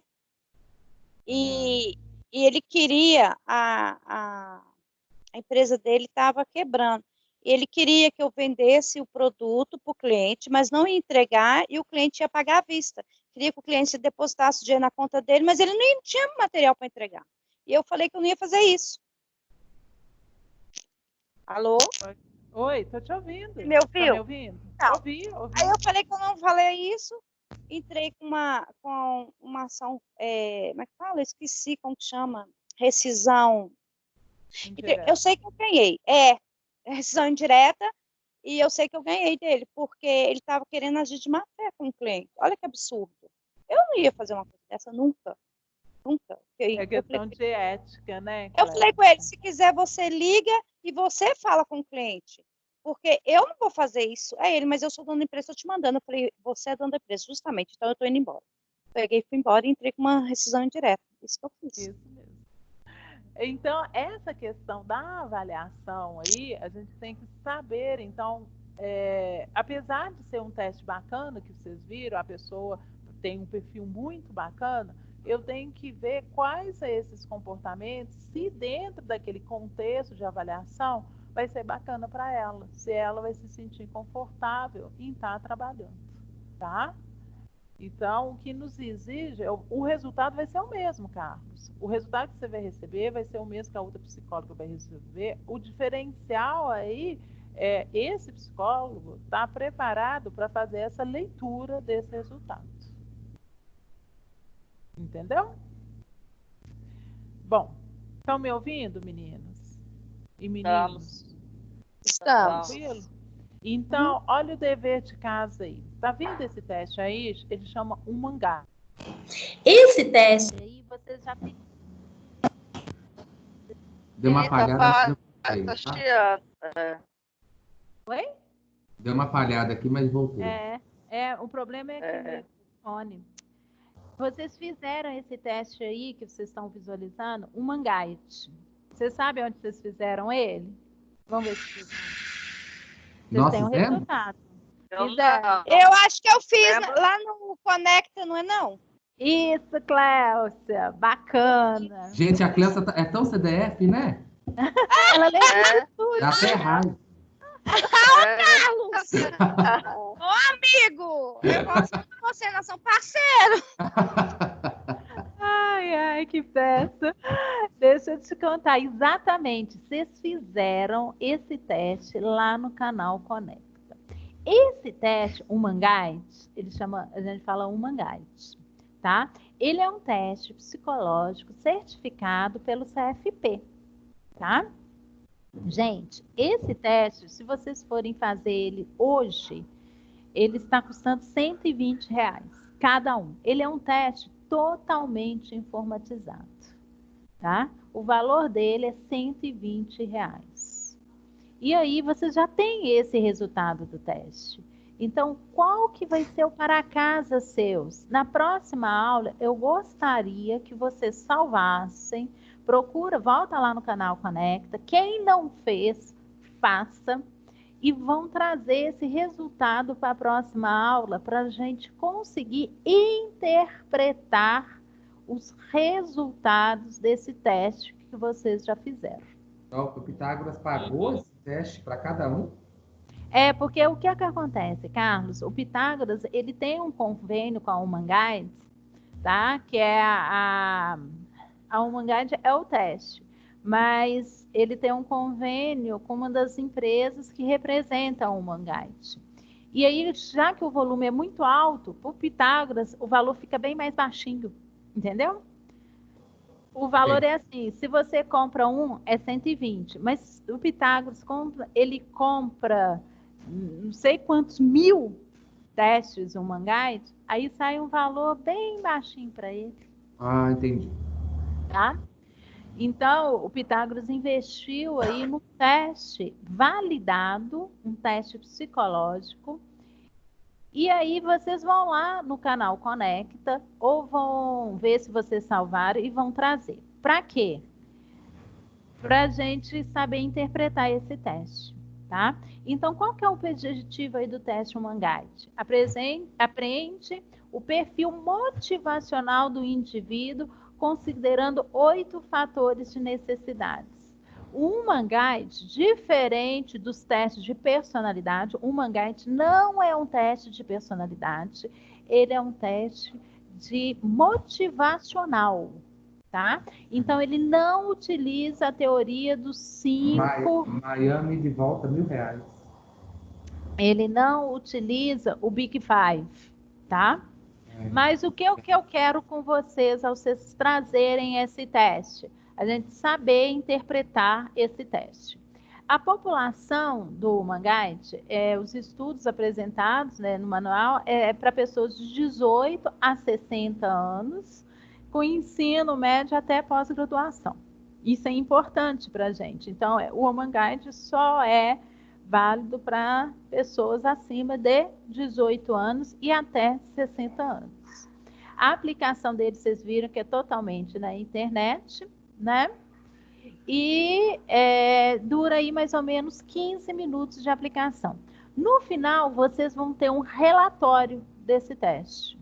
E ele queria, a empresa dele estava quebrando. Ele queria que eu vendesse o produto para o cliente, mas não ia entregar e o cliente ia pagar à vista. Queria que o cliente depositasse o dinheiro na conta dele, mas ele não tinha material para entregar. E eu falei que eu não ia fazer isso. Alô? Oi, tô te ouvindo. Você me ouviu? Tá me ouvindo? Não. Ouvi. Aí eu falei que eu não falei isso, entrei com uma ação, como é que fala? Esqueci como que chama. Rescisão. Eu sei que eu ganhei. Rescisão indireta. E eu sei que eu ganhei dele, porque ele estava querendo agir de má fé com o cliente. Olha que absurdo. Eu não ia fazer uma coisa dessa nunca. Nunca. É questão de ética, né? Eu falei com ele, se quiser você liga e você fala com o cliente. Porque eu não vou fazer isso. É ele, mas eu sou dono da empresa, estou te mandando. Eu falei, você é dono da empresa, justamente. Então eu estou indo embora. Peguei, fui embora e entrei com uma rescisão indireta. Isso que eu fiz. Isso mesmo. Então, essa questão da avaliação aí, a gente tem que saber. Então, apesar de ser um teste bacana que vocês viram, a pessoa tem um perfil muito bacana, eu tenho que ver quais são esses comportamentos, se dentro daquele contexto de avaliação vai ser bacana para ela, se ela vai se sentir confortável em estar trabalhando, tá? Então, o que nos exige, o resultado vai ser o mesmo, Carlos. O resultado que você vai receber vai ser o mesmo que a outra psicóloga vai receber. O diferencial aí é esse psicólogo está preparado para fazer essa leitura desse resultado. Entendeu? Bom, estão me ouvindo, meninos e meninos? Estamos. Tranquilo? Então, olha o dever de casa aí. Tá vendo esse teste aí? Ele chama um mangá. Esse teste aí vocês já tem. Deu uma falhada. Tá chiando. Oi? Deu uma falhada aqui, mas voltou. O problema é que o microfone. Vocês fizeram esse teste aí que vocês estão visualizando, um mangite. Vocês sabem onde vocês fizeram ele? Vamos ver se vocês têm o resultado. Eu acho que eu fiz lá no Conecta, não é não? Isso, Cléucia, bacana. Gente, a Cléucia é tão CDF, né? Ela lembra de tudo. Dá até raiva. Carlos! Ô, amigo! Eu gosto muito de você, nós somos parceiros. Ai, que festa. Deixa eu te contar. Exatamente, vocês fizeram esse teste lá no canal Conecta. Esse teste, o Mangite, a gente fala um Mangite, tá? Ele é um teste psicológico certificado pelo CFP, tá? Gente, esse teste, se vocês forem fazer ele hoje, ele está custando R$120 cada um. Ele é um teste totalmente informatizado, tá? O valor dele é R$120. E aí você já tem esse resultado do teste. Então, qual que vai ser o para casa seus? Na próxima aula, eu gostaria que vocês salvassem, volta lá no canal Conecta. Quem não fez, faça. E vão trazer esse resultado para a próxima aula para a gente conseguir interpretar os resultados desse teste que vocês já fizeram. O Pitágoras pagou esse teste para cada um? Porque o que acontece, Carlos? O Pitágoras, ele tem um convênio com a Human Guides, tá? Que é a Human Guide é o teste. mas ele tem um convênio com uma das empresas que representa o Humangite. E aí, já que o volume é muito alto, por Pitágoras, o valor fica bem mais baixinho, entendeu? O valor é assim, se você compra um, é 120, mas o Pitágoras ele compra não sei quantos mil testes o Humangite, aí sai um valor bem baixinho para ele. Ah, entendi. Tá? Então, o Pitágoras investiu aí no teste validado, um teste psicológico. E aí vocês vão lá no canal Conecta ou vão ver se vocês salvaram e vão trazer. Para quê? Para a gente saber interpretar esse teste, tá? Então, qual que é o objetivo aí do teste Humangite? Apreende o perfil motivacional do indivíduo considerando 8 fatores de necessidades. O Humangite, diferente dos testes de personalidade, o Humangite não é um teste de personalidade, ele é um teste de motivacional, tá? Então, ele não utiliza a teoria dos 5... Miami de volta, R$1.000. Ele não utiliza o Big Five, tá? Mas o que eu quero com vocês, ao vocês trazerem esse teste? A gente saber interpretar esse teste. A população do Humangite, os estudos apresentados, né, no manual, é para pessoas de 18 a 60 anos, com ensino médio até pós-graduação. Isso é importante para a gente. Então, o Humangite só é válido para pessoas acima de 18 anos e até 60 anos. A aplicação dele, vocês viram que é totalmente na internet, né? E dura aí mais ou menos 15 minutos de aplicação. No final, vocês vão ter um relatório desse teste.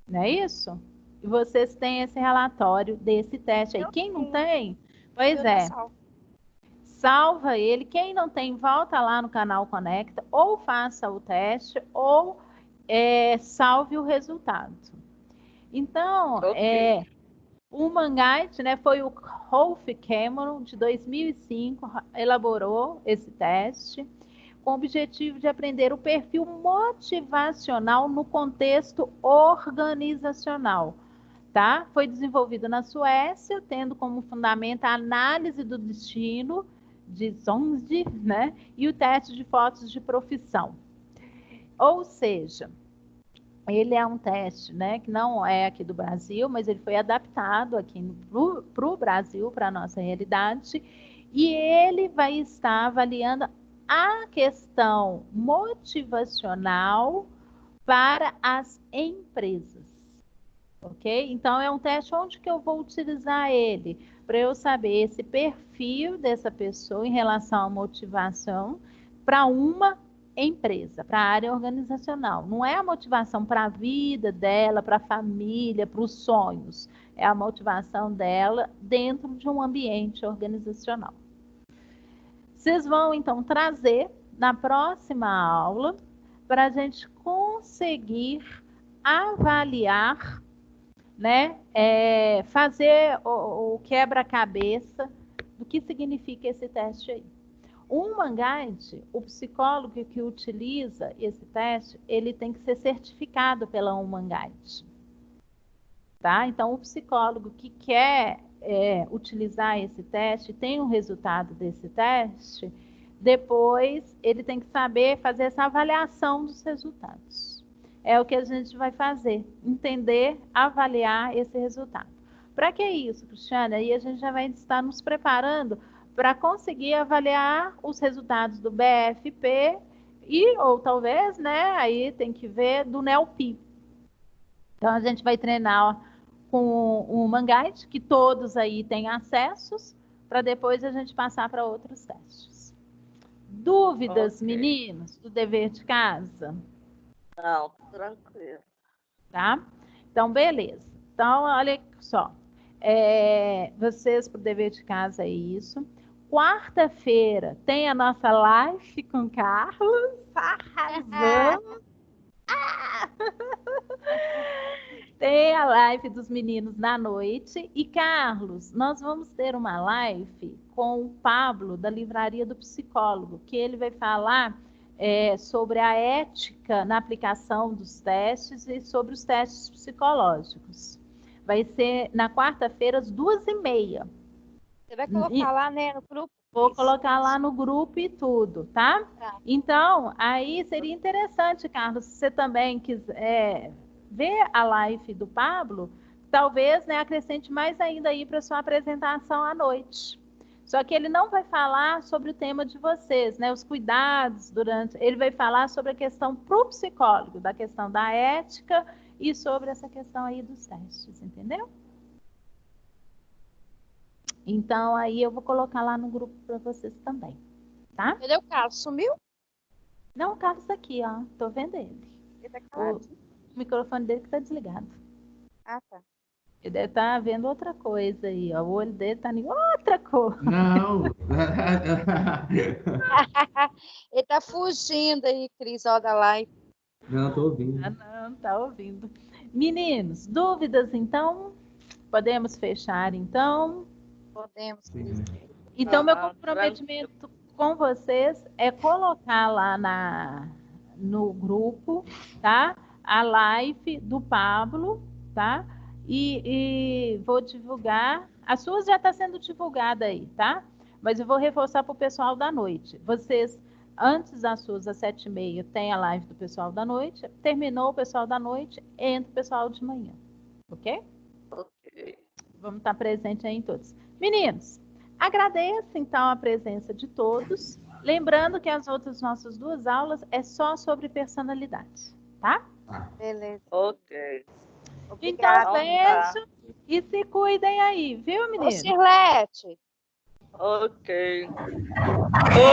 Não é isso? E vocês têm esse relatório desse teste aí. Quem não tem, pois é. Salva ele. Quem não tem, volta lá no canal Conecta, ou faça o teste, ou salve o resultado. Então, o Humangite, né, foi o Rolf Cameron, de 2005, elaborou esse teste, com o objetivo de aprender o perfil motivacional no contexto organizacional. Tá? Foi desenvolvido na Suécia, tendo como fundamento a análise do destino de Sonde, né? E o teste de fotos de profissão. Ou seja, ele é um teste, né, que não é aqui do Brasil, mas ele foi adaptado aqui para o Brasil, para a nossa realidade, e ele vai estar avaliando a questão motivacional para as empresas. Ok? Então, é um teste onde que eu vou utilizar ele para eu saber esse perfil dessa pessoa em relação à motivação para uma empresa, para a área organizacional. Não é a motivação para a vida dela, para a família, para os sonhos. É a motivação dela dentro de um ambiente organizacional. Vocês vão, então, trazer na próxima aula para a gente conseguir avaliar, né, fazer o quebra-cabeça do que significa esse teste aí. O Humangite, o psicólogo que utiliza esse teste, ele tem que ser certificado pela Humangite. Tá? Então, o psicólogo que quer utilizar esse teste, tem um resultado desse teste, depois ele tem que saber fazer essa avaliação dos resultados. É o que a gente vai fazer, entender, avaliar esse resultado. Para que isso, Cristiana? Aí a gente já vai estar nos preparando para conseguir avaliar os resultados do BFP ou talvez, né, aí tem que ver do NELP. Então, a gente vai treinar com o Humangite, que todos aí têm acessos, para depois a gente passar para outros testes. Dúvidas, meninos, do dever de casa? Não, tranquilo. Tá? Então, beleza. Então, olha só. Vocês, para o dever de casa, é isso. Quarta-feira tem a nossa live com Carlos. Arrasamos! Tem a live dos meninos na noite. E, Carlos, nós vamos ter uma live com o Pablo, da Livraria do Psicólogo, que ele vai falar sobre a ética na aplicação dos testes e sobre os testes psicológicos. Vai ser na quarta-feira, às 2h30. Você vai colocar lá, né, no grupo? Vou colocar lá no grupo e tudo, tá? Tá. Então, aí seria interessante, Carlos, se você também quiser ver a live do Pablo, talvez, né, acrescente mais ainda aí para sua apresentação à noite. Só que ele não vai falar sobre o tema de vocês, né, os cuidados durante... Ele vai falar sobre a questão para o psicólogo, da questão da ética e sobre essa questão aí dos testes, entendeu? Então, aí eu vou colocar lá no grupo para vocês também, tá? Cadê o Carlos? Sumiu? Não, o Carlos tá aqui, ó. Tô vendo ele. Ele tá calado. O microfone dele que tá desligado. Ah, tá. Ele deve estar vendo outra coisa aí, ó. O olho dele tá em outra cor. Não. Ele tá fugindo aí, Cris, ó, da live. Não, tô ouvindo. Ah, não, tá ouvindo. Meninos, dúvidas, então? Podemos fechar, então? Podemos, Sim. Cris. Então, meu comprometimento com vocês é colocar lá no grupo, tá? A live do Pablo, tá? E vou divulgar. As suas já está sendo divulgada aí, tá? Mas eu vou reforçar para o pessoal da noite. Vocês, antes das suas, às 7h30, tem a live do pessoal da noite. Terminou o pessoal da noite, entra o pessoal de manhã. Ok? Ok. Vamos estar presente aí em todos. Meninos, agradeço, então, a presença de todos. Lembrando que as outras nossas 2 aulas é só sobre personalidade, tá? Beleza. Ok. Obrigada. Então, beijo e se cuidem aí, viu, Ô, meninos? Cirlete, Ok.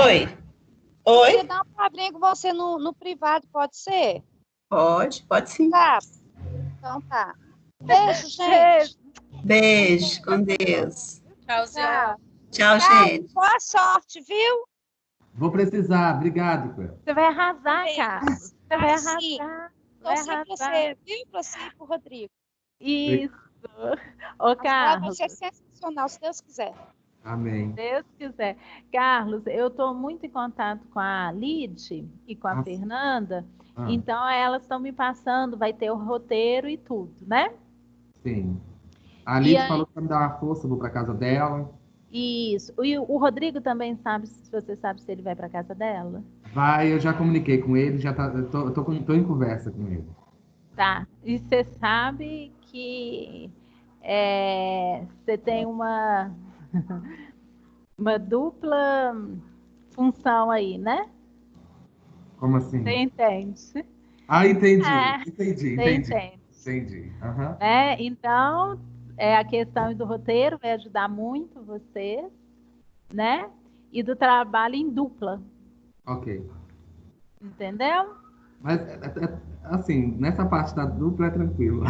Oi. eu Oi? queria dar uma palavrinha com você no privado, pode ser? Pode sim. Tá. Então tá. Beijo, gente. Beijo, com Deus. Tchau. Tchau, Tchau. gente. Boa sorte, viu? Vou precisar. Obrigado, Cléo. Você vai arrasar, Carlos. Você vai Vai sim. arrasar. Tô Vai sempre pra arrasar. você, viu? Pra você e pro Rodrigo. Isso. Ô, Vai Carlos, ser sensacional, se Deus quiser. Amém. se Deus quiser. Carlos, eu estou muito em contato com a Lid e com a Nossa. Fernanda, Ah, então elas estão me passando, vai ter o roteiro e tudo, né? sim. A E Liz aí- falou que vai me dar uma força, eu vou pra casa dela. Isso. E o Rodrigo também sabe, se você sabe se ele vai para casa dela? Vai, eu já comuniquei com ele, já tá, tô em conversa com ele. Tá. E você sabe que você tem uma dupla função aí, né? Como assim? Você entende? Ah, entendi. É, Entendi. Você entende. Entendi. Aham. Então, a questão do roteiro vai ajudar muito vocês, né? E do trabalho em dupla, Ok. entendeu? Mas, assim, nessa parte da dupla é tranquilo.